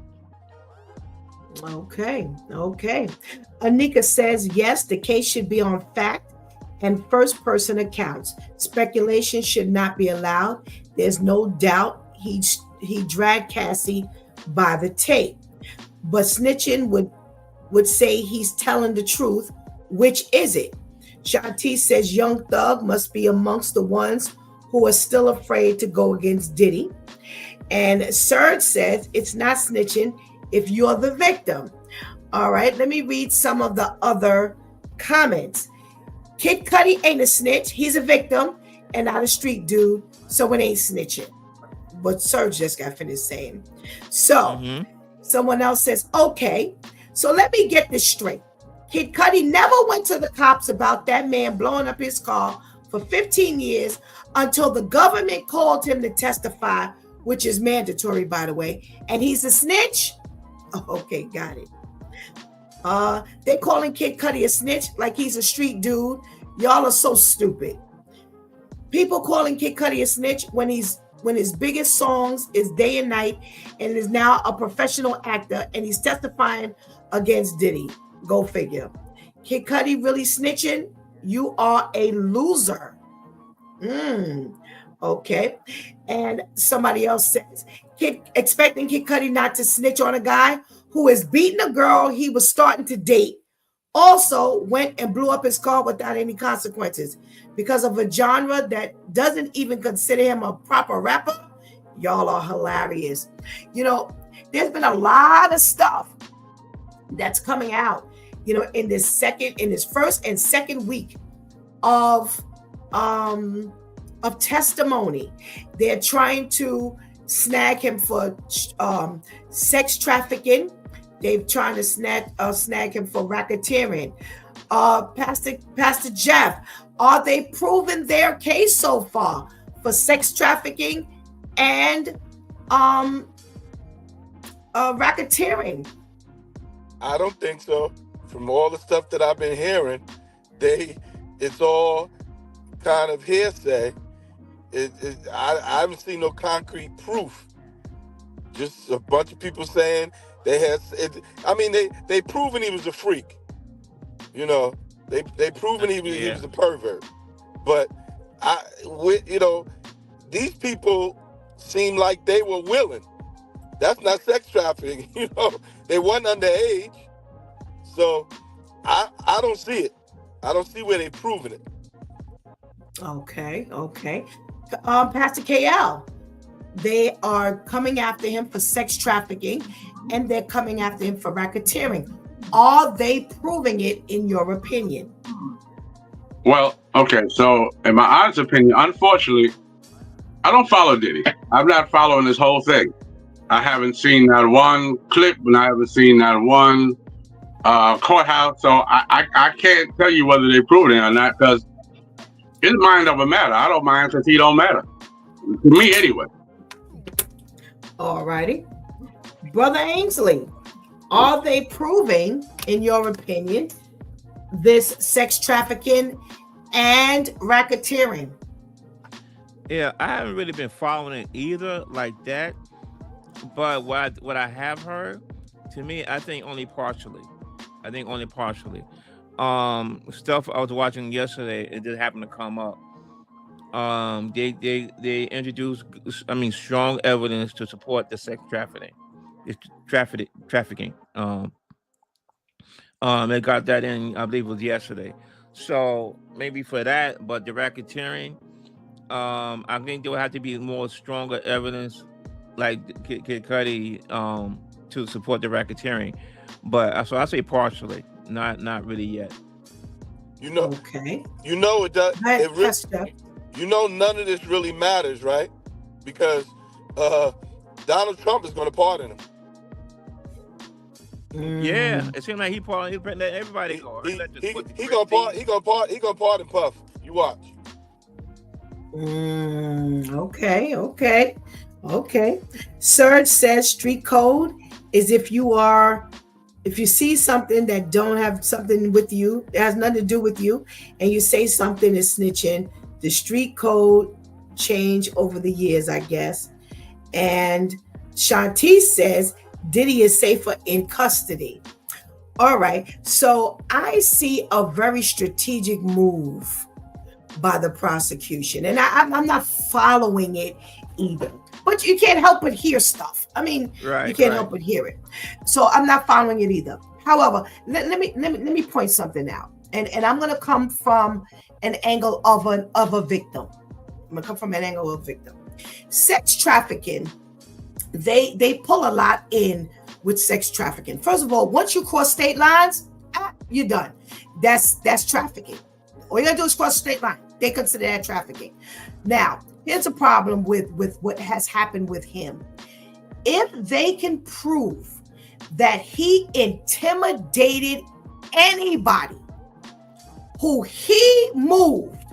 Speaker 2: Okay. Anika says, yes, the case should be on fact and first person accounts. Speculation should not be allowed. There's no doubt he dragged Cassie by the tape. But snitching would say he's telling the truth. Which is it? Shanti says Young Thug must be amongst the ones who are still afraid to go against Diddy. And Serge says it's not snitching if you're the victim. All right, let me read some of the other comments. Kid Cudi ain't a snitch. He's a victim and not a street dude, so it ain't snitching. What Serge just got finished saying. So someone else says, okay, so let me get this straight. Kid Cudi never went to the cops about that man blowing up his car for 15 years until the government called him to testify, which is mandatory, by the way, and he's a snitch? Oh, okay, got it. They're calling Kid Cudi a snitch like he's a street dude. Y'all are so stupid. People calling Kid Cudi a snitch when his biggest songs is Day and Night and is now a professional actor and he's testifying against Diddy. Go figure. Kid Cudi really snitching? You are a loser. Okay. And somebody else says, expecting Kid Cudi not to snitch on a guy who is beating a girl he was starting to date, also went and blew up his car without any consequences because of a genre that doesn't even consider him a proper rapper. Y'all are hilarious. There's been a lot of stuff that's coming out, in this first and second week of testimony. They're trying to snag him for sex trafficking. They're trying to snag him for racketeering. Pastor Jeff, are they proving their case so far for sex trafficking and racketeering?
Speaker 5: I don't think so. From all the stuff that I've been hearing, it's all kind of hearsay. I haven't seen no concrete proof. Just a bunch of people saying they had. They proven he was a freak. They proven he was a pervert. But these people seem like they were willing. That's not sex trafficking. They weren't underage. So I don't see it. I don't see where they're proving it.
Speaker 2: Okay. Pastor KL. They are coming after him for sex trafficking, and they're coming after him for racketeering. Are they proving it, in your opinion?
Speaker 6: Well, okay. So, in my honest opinion, unfortunately, I don't follow Diddy. I'm not following this whole thing. I haven't seen that one clip, and I haven't seen that one courthouse. So I can't tell you whether they proved it or not, because his mind of a matter. I don't mind because he don't matter. To me, anyway.
Speaker 2: All righty. Brother Ainsley, are they proving, in your opinion, this sex trafficking and racketeering?
Speaker 4: Yeah, I haven't really been following it either like that. But what I have heard, to me, I think only partially. Stuff I was watching yesterday, it did happen to come up. They introduced, strong evidence to support the sex trafficking. They got that in, I believe it was yesterday. So maybe for that, but the racketeering, I think there would have to be more stronger evidence, like Kid Cudi, to support the racketeering. But so I say partially, not really yet.
Speaker 2: Okay.
Speaker 5: It does. None of this really matters, right? Because Donald Trump is going to pardon him.
Speaker 4: Yeah, it seems like he let everybody go.
Speaker 5: He gonna pardon Puff. You watch.
Speaker 2: Okay. Serge says street code is if you see something that don't have something with you, it has nothing to do with you, and you say something is snitching. The street code changed over the years, I guess. And Shanti says Diddy is safer in custody. All right. So I see a very strategic move by the prosecution, and I'm not following it either. But you can't help but hear stuff. You can't help but hear it. So I'm not following it either. However, let me point something out, and I'm going to come from an angle of a victim. Sex trafficking. They pull a lot in with sex trafficking. First of all, once you cross state lines, you're done. That's trafficking. All you gotta do is cross the state line. They consider that trafficking. Now, here's a problem with what has happened with him. If they can prove that he intimidated anybody who he moved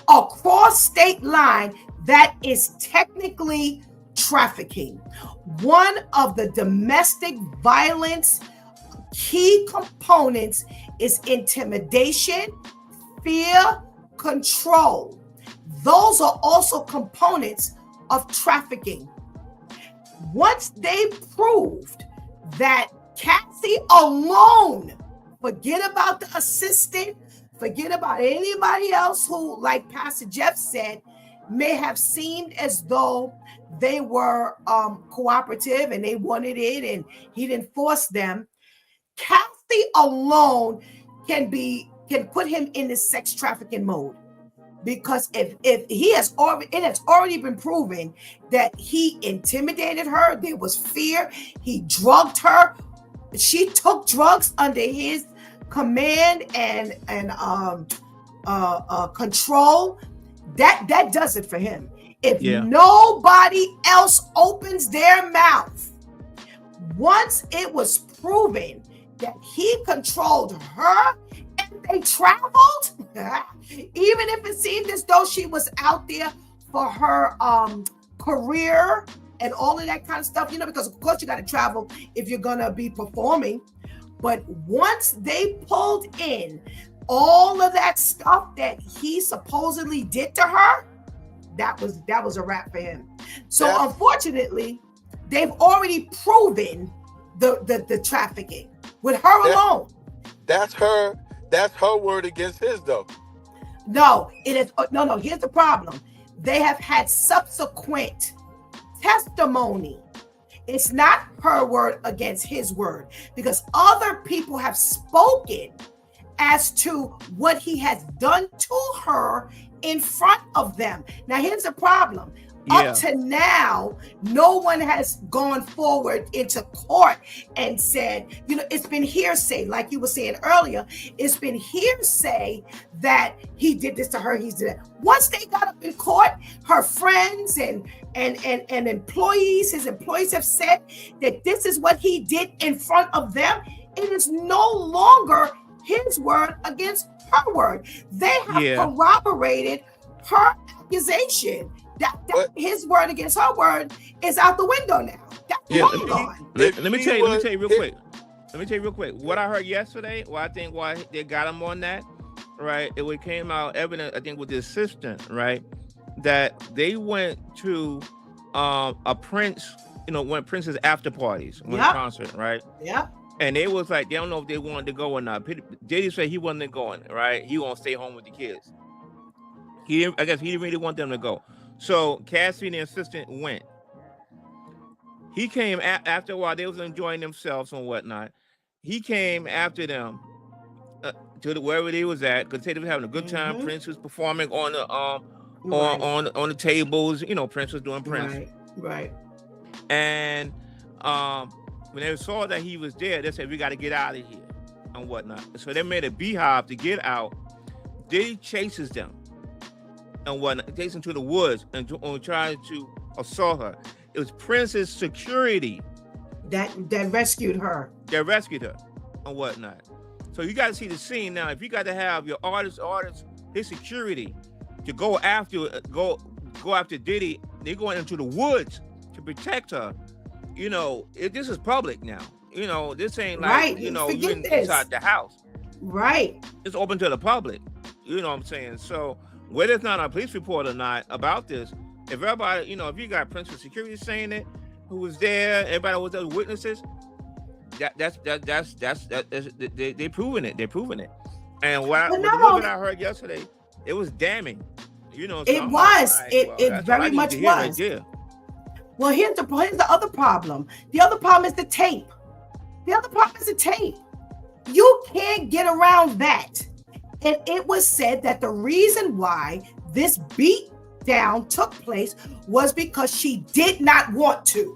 Speaker 2: across state line, that is technically trafficking. One of the domestic violence key components is intimidation, fear, control. Those are also components of trafficking. Once they proved that Cassie alone, forget about the assistant, forget about anybody else who, like Pastor Jeff said, may have seemed as though they were cooperative and they wanted it and he didn't force them. Kathy alone can put him in the sex trafficking mode, because if it has already been proven that he intimidated her, there was fear, he drugged her, she took drugs under his command and control. That does it for him. If nobody else opens their mouth, once it was proven that he controlled her and they traveled, even if it seemed as though she was out there for her career and all of that kind of stuff, because of course you got to travel if you're going to be performing. But once they pulled in all of that stuff that he supposedly did to her, that was a wrap for him. So unfortunately, they've already proven the trafficking with her alone.
Speaker 5: That's her word against his, though.
Speaker 2: No, it is no. Here's the problem: they have had subsequent testimony. It's not her word against his word, because other people have spoken as to what he has done to her in front of them. Now, here's the problem. Up to now, no one has gone forward into court and said, you know, it's been hearsay, like you were saying earlier. It's been hearsay that he did this to her. He did that. Once they got up in court, her friends and employees, his employees have said that this is what he did in front of them. It is no longer his word against her word. They have corroborated her accusation. That his word against her word is out the window now. That's gone.
Speaker 4: Let me tell you real quick. What I heard yesterday, I think why they got him on that, right? It came out evident, I think, with the assistant, right, that they went to a Prince, you know, when Prince's after parties, when concert, right?
Speaker 2: Yeah.
Speaker 4: And they was like, they don't know if they wanted to go or not. Diddy said he wasn't going, right? He gonna stay home with the kids. I guess he didn't really want them to go. So Cassie and the assistant went. He came after a while. They was enjoying themselves and whatnot. He came after them to wherever they was at because they were having a good time. Prince was performing on the on the tables. You know, Prince was doing Prince.
Speaker 2: Right.
Speaker 4: And when they saw that he was there, they said, "We got to get out of here," and whatnot. So they made a beehive to get out. Diddy chases them and whatnot, takes them to the woods and trying to assault her. It was Prince's security
Speaker 2: that rescued her.
Speaker 4: That rescued her and whatnot. So you got to see the scene now. If you got to have your artist, his security to go after Diddy, they're going into the woods to protect her. You know, this is public now. You know, this ain't like you inside the house.
Speaker 2: Right.
Speaker 4: It's open to the public. You know what I'm saying? So whether it's not a police report or not about this, if everybody, you know, if you got Prince's security saying it, who was there, everybody was there, witnesses, they proving it. They're proving it. And what I heard yesterday, it was damning. You know, so
Speaker 2: it very much was. Right. Well, here's the other problem. The other problem is the tape. You can't get around that. And it was said that the reason why this beat down took place was because she did not want to.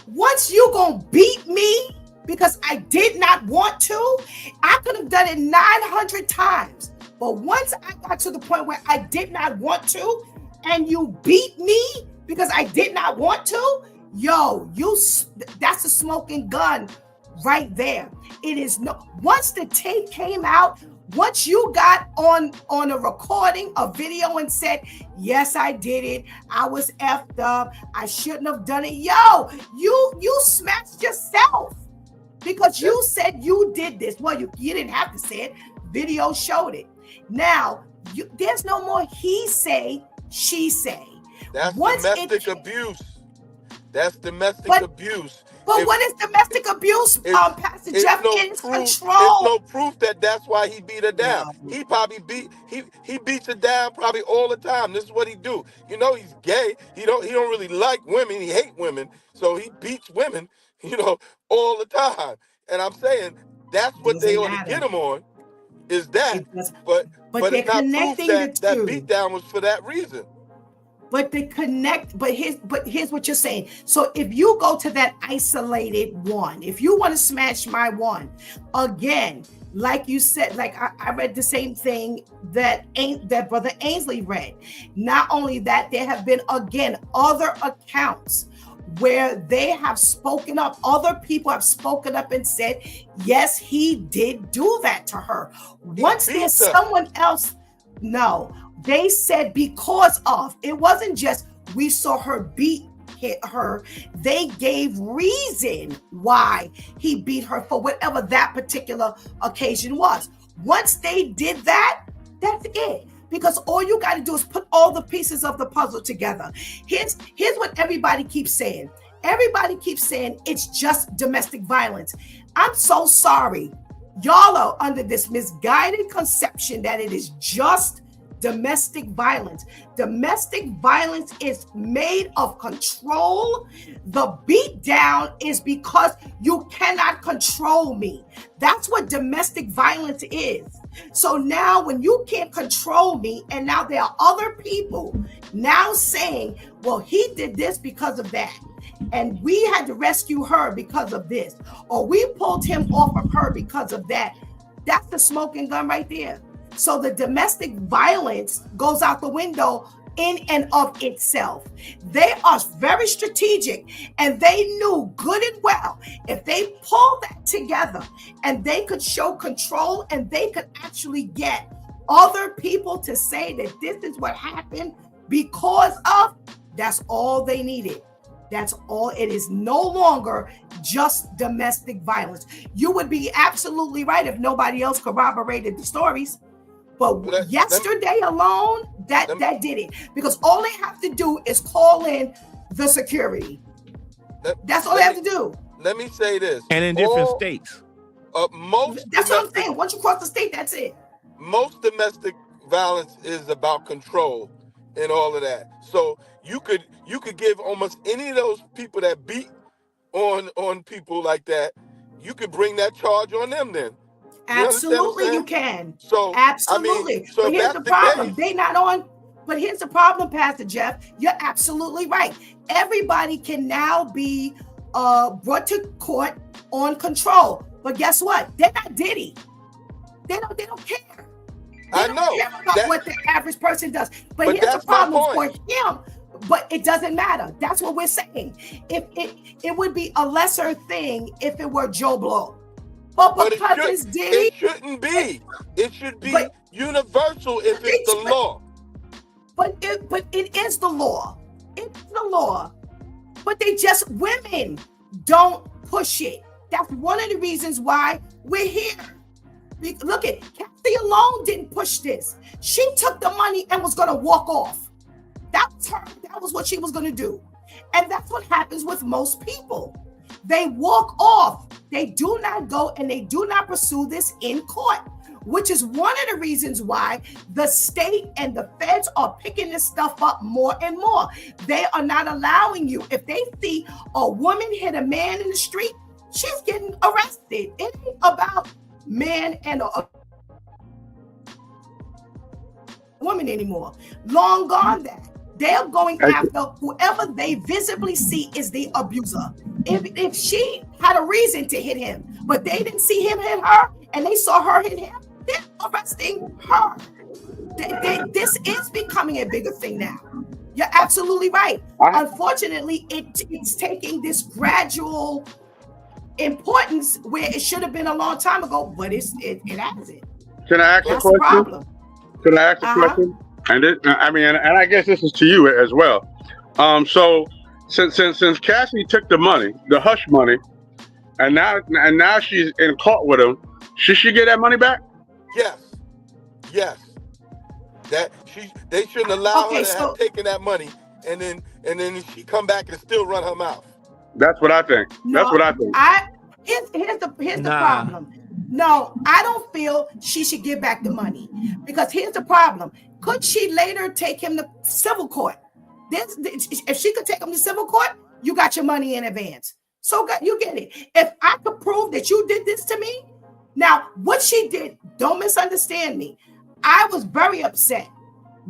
Speaker 2: Once you gonna beat me because I did not want to, I could have done it 900 times. But once I got to the point where I did not want to, and you beat me because I did not want to, that's a smoking gun right there. It is once the tape came out, once you got on a recording, a video and said, yes, I did it. I was effed up. I shouldn't have done it. You smashed yourself because you said you did this. Well, you didn't have to say it. Video showed it. Now, there's no more he say, she say.
Speaker 5: That's domestic abuse. That's domestic abuse.
Speaker 2: But what is domestic abuse, Pastor Jeff? It's control.
Speaker 5: There's no proof that's why he beat her down. No. He probably he beats her down probably all the time. This is what he do. You know, he's gay. He don't really like women. He hate women. So he beats women, you know, all the time. And I'm saying that's what they ought to get him on. Is that? But it's not proof that beat down was for that reason.
Speaker 2: But here's what you're saying. So if you go to that isolated one, if you want to smash my one, again, like you said, like I read the same thing that Brother Ainsley read. Not only that, there have been, again, other accounts where they have spoken up. Other people have spoken up and said, yes, he did do that to her. Once there's someone else, no. They said because of, it wasn't just we saw her hit her. They gave reason why he beat her for whatever that particular occasion was. Once they did that, that's it. Because all you got to do is put all the pieces of the puzzle together. Here's what everybody keeps saying. Everybody keeps saying it's just domestic violence. I'm so sorry. Y'all are under this misguided conception that it is just domestic violence. Domestic violence is made of control. The beat down is because you cannot control me. That's what domestic violence is. So now when you can't control me, and now there are other people now saying, well, he did this because of that, and we had to rescue her because of this, or we pulled him off of her because of that. That's the smoking gun right there. So the domestic violence goes out the window in and of itself. They are very strategic, and they knew good and well if they pulled that together and they could show control and they could actually get other people to say that this is what happened because of, that's all they needed. That's all. It is no longer just domestic violence. You would be absolutely right if nobody else corroborated the stories. But yesterday alone, that did it. Because all they have to do is call in the security. That's all they have to do.
Speaker 5: Let me say this.
Speaker 4: And in different states.
Speaker 2: That's what I'm saying. Once you cross the state, that's it.
Speaker 5: Most domestic violence is about control and all of that. So you could give almost any of those people that beat on people like that, you could bring that charge on them then.
Speaker 2: Absolutely, you can.
Speaker 5: So
Speaker 2: absolutely.
Speaker 5: I mean, so
Speaker 2: but here's the problem.
Speaker 5: case,
Speaker 2: they not on. But here's the problem, Pastor Jeff. You're absolutely right. Everybody can now be brought to court on control. But guess what? They're not Diddy. They don't care. They don't care about what the average person does. But here's the problem for him. But it doesn't matter. That's what we're saying. If it would be a lesser thing if it were Joe Blow. But because it's Diddy,
Speaker 5: it shouldn't be. It should be universal if it's the law.
Speaker 2: But it is the law. It's the law. But women don't push it. That's one of the reasons why we're here. Look at Kathy alone didn't push this. She took the money and was going to walk off. That was her. That was what she was going to do. And that's what happens with most people. They walk off. They do not go and they do not pursue this in court, which is one of the reasons why the state and the feds are picking this stuff up more and more. They are not allowing you. If they see a woman hit a man in the street, she's getting arrested. It ain't about man and a woman anymore. Long gone that. They're going after whoever they visibly see is the abuser. If she had a reason to hit him, but they didn't see him hit her and they saw her hit him, they're arresting her. This is becoming a bigger thing now. You're absolutely right. Unfortunately, it's taking this gradual importance where it should have been a long time ago, but it hasn't.
Speaker 6: Can I ask a question? Can I ask a question? And I guess this is to you as well. So since Cassie took the money, the hush money, and now she's in court with him, should she get that money back?
Speaker 5: Yes. They shouldn't allow her to have taken that money and then she come back and still run her mouth.
Speaker 6: That's what I think. That's what I think.
Speaker 2: Here's the problem. No, I don't feel she should give back the money because here's the problem. Could she later take him to civil court? If she could take him to civil court, you got your money in advance. So you get it. If I could prove that you did this to me, now what she did, don't misunderstand me. I was very upset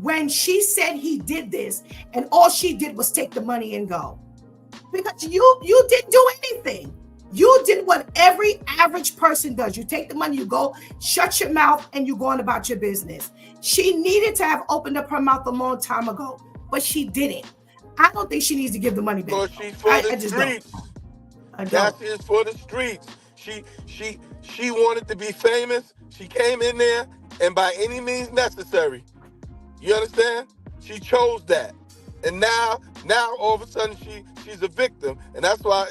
Speaker 2: when she said he did this and all she did was take the money and go. Because you didn't do anything. You did what every average person does. You take the money, you go, shut your mouth, and you go on about your business. She needed to have opened up her mouth a long time ago, but she didn't. I don't think she needs to give the money back.
Speaker 5: Well, she's for the streets. That is for the streets. She wanted to be famous. She came in there, and by any means necessary. You understand? She chose that. And now all of a sudden she's a victim. And that's why,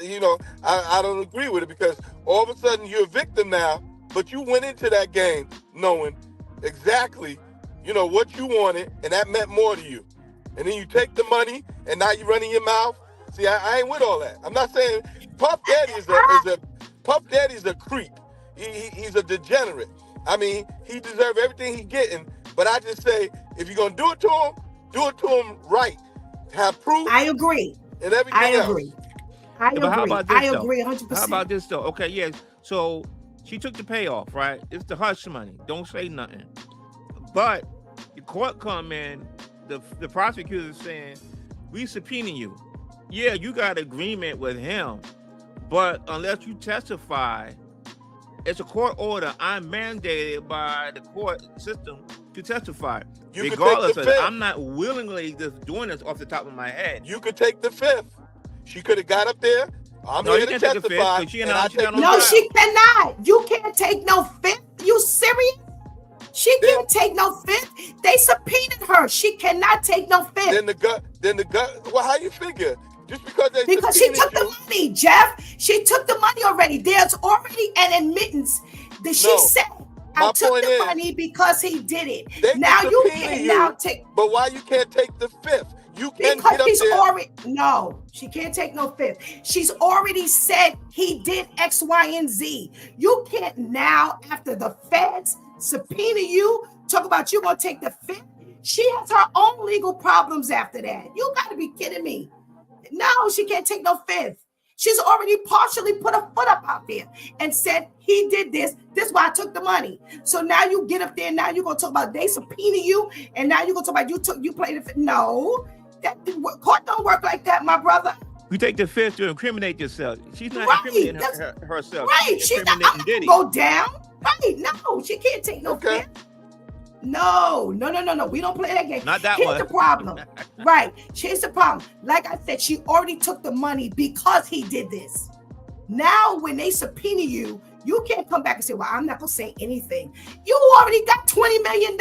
Speaker 5: I don't agree with it, because all of a sudden you're a victim now, but you went into that game knowing exactly, what you wanted, and that meant more to you. And then you take the money, and now you're running your mouth. See, I ain't with all that. I'm not saying Puff Daddy's a creep. He's a degenerate. I mean, he deserves everything he's getting. But I just say, If you're gonna do it to him right. Have proof.
Speaker 2: I agree.
Speaker 5: And everything
Speaker 2: I
Speaker 5: else.
Speaker 2: agree. I
Speaker 4: But how
Speaker 2: agree.
Speaker 4: about this,
Speaker 2: I
Speaker 4: though?
Speaker 2: agree 100%.
Speaker 4: How about this though? Okay, yeah. So she took the payoff, right? It's the hush money. Don't say nothing. But the court come in, the prosecutor is saying, we subpoena you. Yeah, you got agreement with him, but unless you testify, it's a court order. I'm mandated by the court system to testify.
Speaker 5: You could
Speaker 4: Regardless
Speaker 5: take
Speaker 4: of
Speaker 5: the
Speaker 4: it,
Speaker 5: fifth.
Speaker 4: I'm not willingly just doing this off the top of my head.
Speaker 5: You could take the fifth. She could have got up there. I'm
Speaker 4: No,
Speaker 5: here
Speaker 4: you
Speaker 5: to
Speaker 4: can't take the fifth,
Speaker 5: testify.
Speaker 4: 'cause she
Speaker 5: and
Speaker 4: not-
Speaker 5: I
Speaker 4: she
Speaker 5: take
Speaker 4: not
Speaker 5: the
Speaker 4: on
Speaker 2: No,
Speaker 4: trial.
Speaker 5: fifth.
Speaker 2: she cannot. You can't take no fifth. You serious? She can't take no fifth. They subpoenaed her. She cannot take no fifth.
Speaker 5: Then the gut. Well, how you figure? Just because they
Speaker 2: Because she
Speaker 5: subpoenaed
Speaker 2: took the
Speaker 5: you,
Speaker 2: money, Jeff. She took the money already. There's already an admittance that she
Speaker 5: No.
Speaker 2: said,
Speaker 5: My
Speaker 2: I took
Speaker 5: point
Speaker 2: the
Speaker 5: is,
Speaker 2: money because he did it.
Speaker 5: they
Speaker 2: Now
Speaker 5: can
Speaker 2: you
Speaker 5: subpoena
Speaker 2: can
Speaker 5: you,
Speaker 2: now take,
Speaker 5: but why you can't take the fifth? You can
Speaker 2: because
Speaker 5: get up
Speaker 2: she's
Speaker 5: there.
Speaker 2: already, no, she can't take no fifth. She's already said he did X, Y, and Z. You can't now, after the feds subpoena you, talk about you gonna take the fifth. She has her own legal problems after that. You gotta be kidding me. No, she can't take no fifth. She's already partially put a foot up out there and said he did this. This is why I took the money. So now you get up there and now you're gonna talk about they subpoena you, and now you're gonna talk about you played the fifth. No, that court don't work like that, my brother.
Speaker 4: You take the fifth to incriminate yourself. She's not
Speaker 2: Right,
Speaker 4: incriminating
Speaker 2: that's-
Speaker 4: herself.
Speaker 2: Right, she's not
Speaker 4: incriminating
Speaker 2: I'm
Speaker 4: Diddy.
Speaker 2: gonna go down. Right, no, she can't take no
Speaker 5: Okay.
Speaker 2: fifth. No. We don't play that game.
Speaker 4: Not that
Speaker 2: Here's
Speaker 4: one.
Speaker 2: the problem. Right. Here's the problem. Like I said, she already took the money because he did this. Now, when they subpoena you, you can't come back and say, well, I'm not going to say anything. You already got $20 million,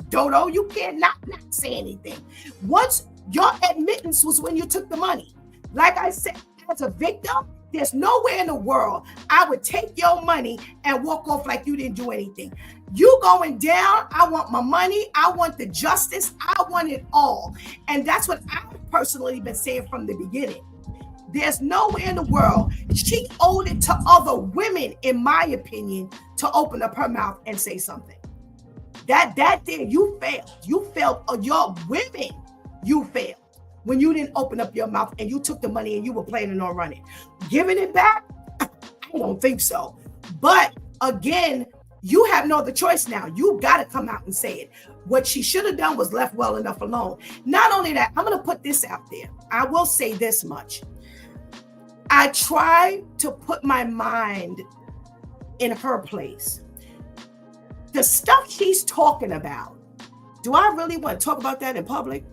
Speaker 2: Dodo. You can't not say anything. Once your admittance was when you took the money. Like I said, as a victim, there's nowhere in the world I would take your money and walk off like you didn't do anything. You going down, I want my money, I want the justice, I want it all. And that's what I've personally been saying from the beginning. There's nowhere in the world she owed it to other women, in my opinion, to open up her mouth and say something. That there, you failed. You failed. Your women, you failed. When you didn't open up your mouth and you took the money and you were planning on running. Giving it back? I don't think so. But again, you have no other choice now. You got to come out and say it. What she should have done was left well enough alone. Not only that, I'm going to put this out there. I will say this much. I try to put my mind in her place. The stuff she's talking about, do I really want to talk about that in public?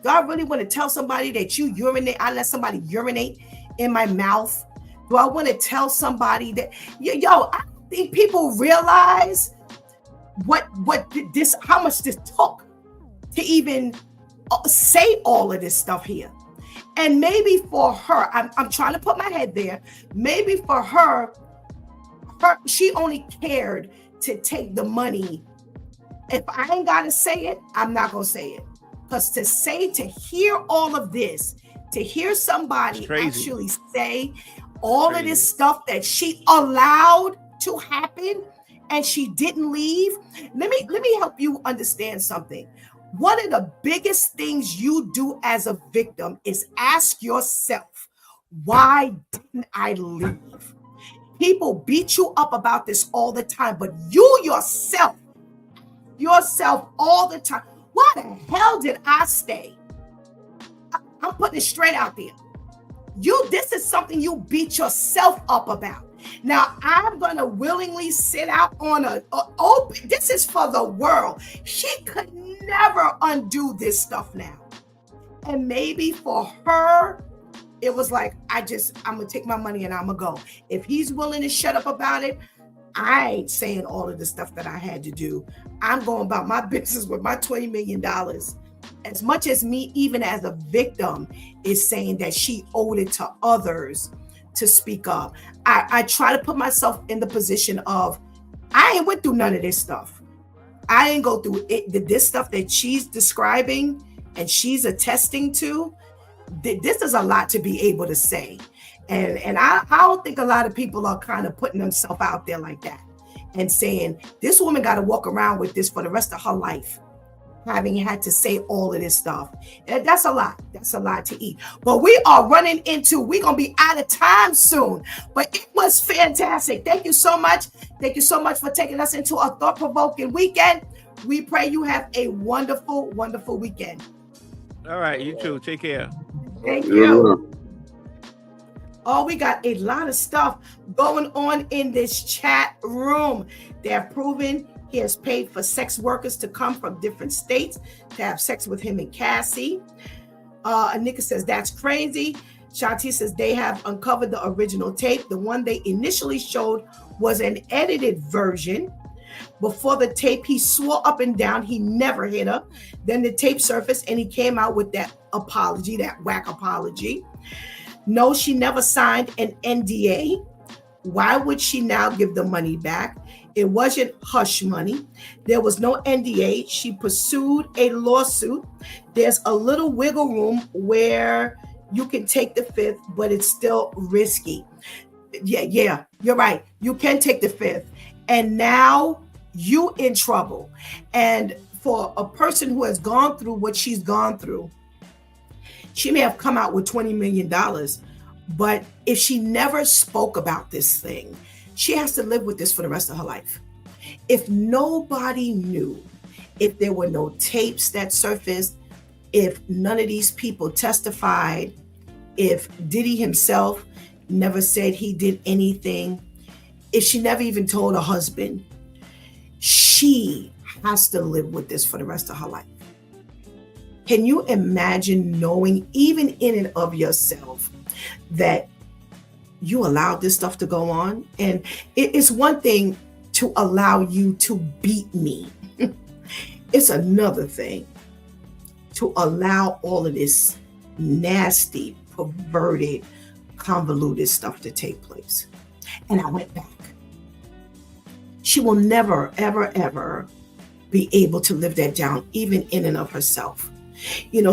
Speaker 2: Do I really want to tell somebody that you urinate? I let somebody urinate in my mouth. Do I want to tell somebody that, I think people realize how much this took to even say all of this stuff here. And maybe for her, I'm trying to put my head there. Maybe for her, she only cared to take the money. If I ain't got to say it, I'm not going to say it. Because to hear all of this, to hear somebody actually say all of this stuff that she allowed to happen and she didn't leave. Let me help you understand something. One of the biggest things you do as a victim is ask yourself, why didn't I leave? People beat you up about this all the time, but you yourself all the time. Why the hell did I stay? I'm putting it straight out there. This is something you beat yourself up about. Now, I'm going to willingly sit out on an open. This is for the world. She could never undo this stuff now. And maybe for her, it was like, I'm going to take my money and I'm going to go. If he's willing to shut up about it, I ain't saying all of the stuff that I had to do. I'm going about my business with my $20 million. As much as me, even as a victim, is saying that she owed it to others to speak up. I try to put myself in the position of, I ain't went through none of this stuff. I didn't go through it. This stuff that she's describing and she's attesting to, this is a lot to be able to say. And I don't think a lot of people are kind of putting themselves out there like that and saying, this woman got to walk around with this for the rest of her life. having had to say all of this stuff. And that's a lot. That's a lot to eat. But we're going to be out of time soon. But it was fantastic. Thank you so much. Thank you so much for taking us into a thought-provoking weekend. We pray you have a wonderful, wonderful weekend.
Speaker 4: All right, you too. Take care.
Speaker 2: Thank you. Oh, we got a lot of stuff going on in this chat room. They're proven he has paid for sex workers to come from different states to have sex with him and Cassie. Anika says, that's crazy. Shanti says, they have uncovered the original tape. The one they initially showed was an edited version. Before the tape, he swore up and down he never hit her. Then the tape surfaced and he came out with that apology, that whack apology. No, she never signed an NDA. Why would she now give the money back? It wasn't hush money. There was no NDA. She pursued a lawsuit. There's a little wiggle room where you can take the fifth, but it's still risky. Yeah, you're right. You can take the fifth. And now you in trouble. And for a person who has gone through what she's gone through, she may have come out with $20 million, but if she never spoke about this thing, she has to live with this for the rest of her life. If nobody knew, if there were no tapes that surfaced, if none of these people testified, if Diddy himself never said he did anything, if she never even told her husband, she has to live with this for the rest of her life. Can you imagine knowing, even in and of yourself, that you allowed this stuff to go on? And it's one thing to allow you to beat me. It's another thing to allow all of this nasty, perverted, convoluted stuff to take place. And I went back. She will never, ever, ever be able to live that down, even in and of herself.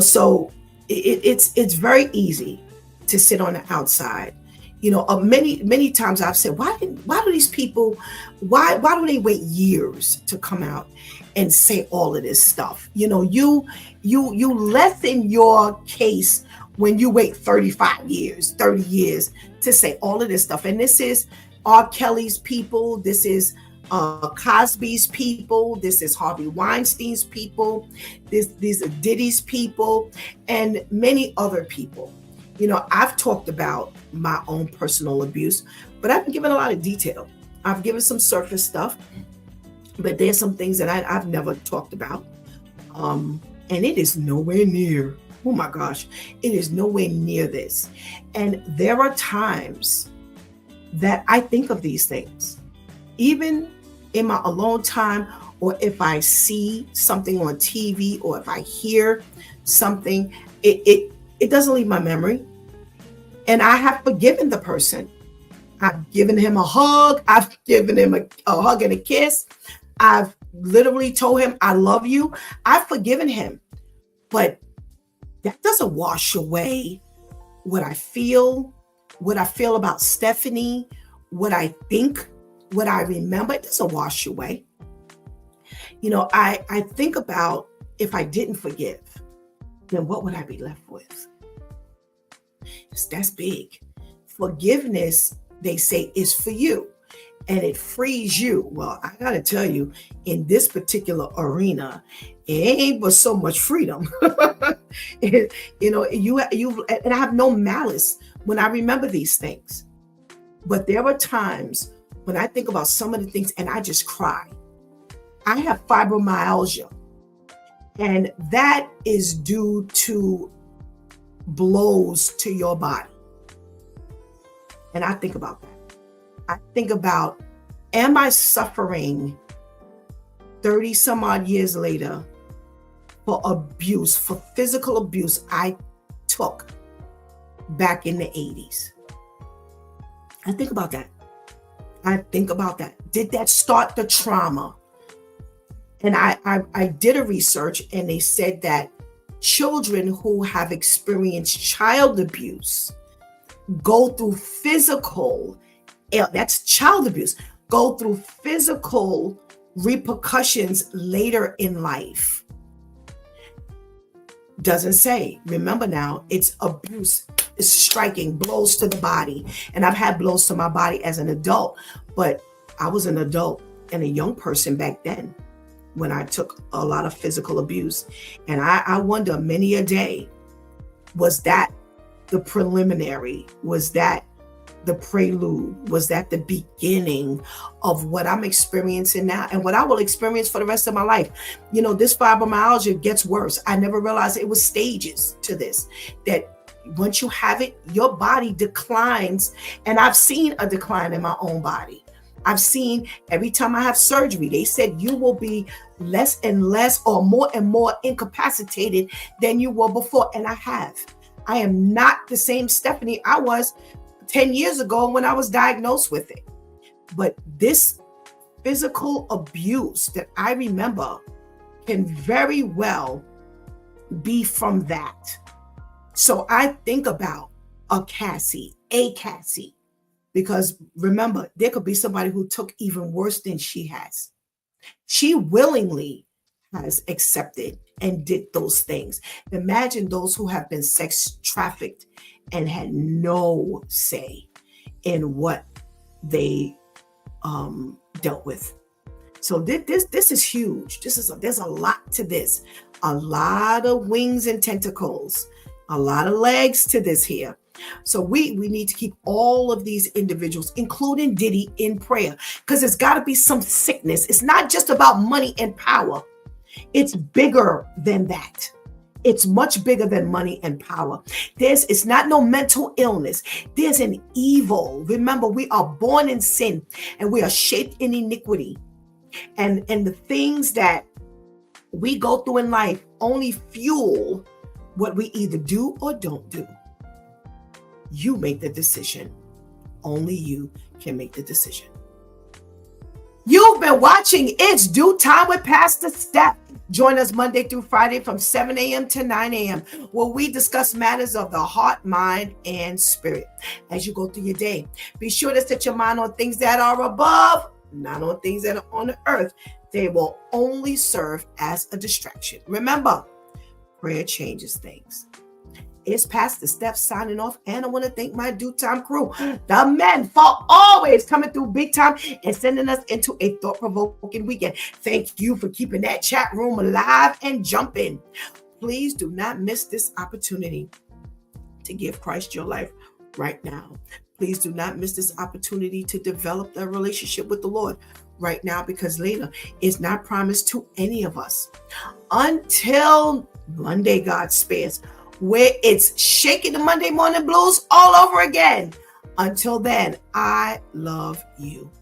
Speaker 2: So it's very easy to sit on the outside. Many times I've said, why do these people, why do they wait years to come out and say all of this stuff? You lessen your case when you wait 35 years, 30 years to say all of this stuff. And this is R. Kelly's people. This is Cosby's people. This is Harvey Weinstein's people. These are Diddy's people and many other people. I've talked about my own personal abuse, but I've given a lot of detail. I've given some surface stuff, but there's some things that I've never talked about. And it is nowhere near, oh my gosh, it is nowhere near this. And there are times that I think of these things, even in my alone time, or if I see something on TV, or if I hear something, it doesn't leave my memory. And I have forgiven the person. I've given him a hug. I've given him a hug and a kiss. I've literally told him, I love you. I've forgiven him. But that doesn't wash away what I feel about Stephanie, what I think, what I remember. It doesn't wash away. I think about, if I didn't forgive, then what would I be left with? That's big. Forgiveness, they say, is for you, and it frees you. Well, I gotta tell you, in this particular arena, it ain't but so much freedom. You and I have no malice when I remember these things, but there are times when I think about some of the things and I just cry. I have fibromyalgia, and that is due to blows to your body. And I think about that. I think about, am I suffering 30 some odd years later for abuse, for physical abuse I took back in the 80s? I think about that. Did that start the trauma? And I did a research, and they said that children who have experienced child abuse go through that's child abuse, go through physical repercussions later in life. doesn't say. Remember now, it's abuse, it's striking, blows to the body. And I've had blows to my body as an adult, but I was an adult and a young person back then when I took a lot of physical abuse. And I wonder many a day, was that the preliminary? Was that the prelude? Was that the beginning of what I'm experiencing now and what I will experience for the rest of my life? You know, this fibromyalgia gets worse. I never realized it was stages to this, that once you have it, your body declines. And I've seen a decline in my own body. I've seen every time I have surgery, they said you will be less and less or more and more incapacitated than you were before. And I have. I am not the same Stephanie I was 10 years ago when I was diagnosed with it. But this physical abuse that I remember can very well be from that. So I think about a Cassie, because remember, there could be somebody who took even worse than she has. She willingly has accepted and did those things. Imagine those who have been sex trafficked and had no say in what they dealt with. So this is huge. There's a lot to this. A lot of wings and tentacles, a lot of legs to this here. So we need to keep all of these individuals, including Diddy, in prayer, because there's got to be some sickness. It's not just about money and power. It's bigger than that. It's much bigger than money and power. It's not no mental illness. There's an evil. Remember, we are born in sin and we are shaped in iniquity. And the things that we go through in life only fuel what we either do or don't do. You make the decision. Only you can make the decision. You've been watching It's Due Time with Pastor Steph. Join us Monday through Friday from 7 a.m. to 9 a.m. where we discuss matters of the heart, mind, and spirit. As you go through your day, be sure to set your mind on things that are above, not on things that are on the earth. They will only serve as a distraction. Remember, prayer changes things. It's Pastor Steph signing off, and I want to thank my Due Time crew, the men, for always coming through big time and sending us into a thought-provoking weekend. Thank you for keeping that chat room alive and jumping. Please do not miss this opportunity to give Christ your life right now. Please do not miss this opportunity to develop a relationship with the Lord right now, because later is not promised to any of us. Until Monday, God spares, where it's shaking the Monday morning blues all over again. Until then, I love you.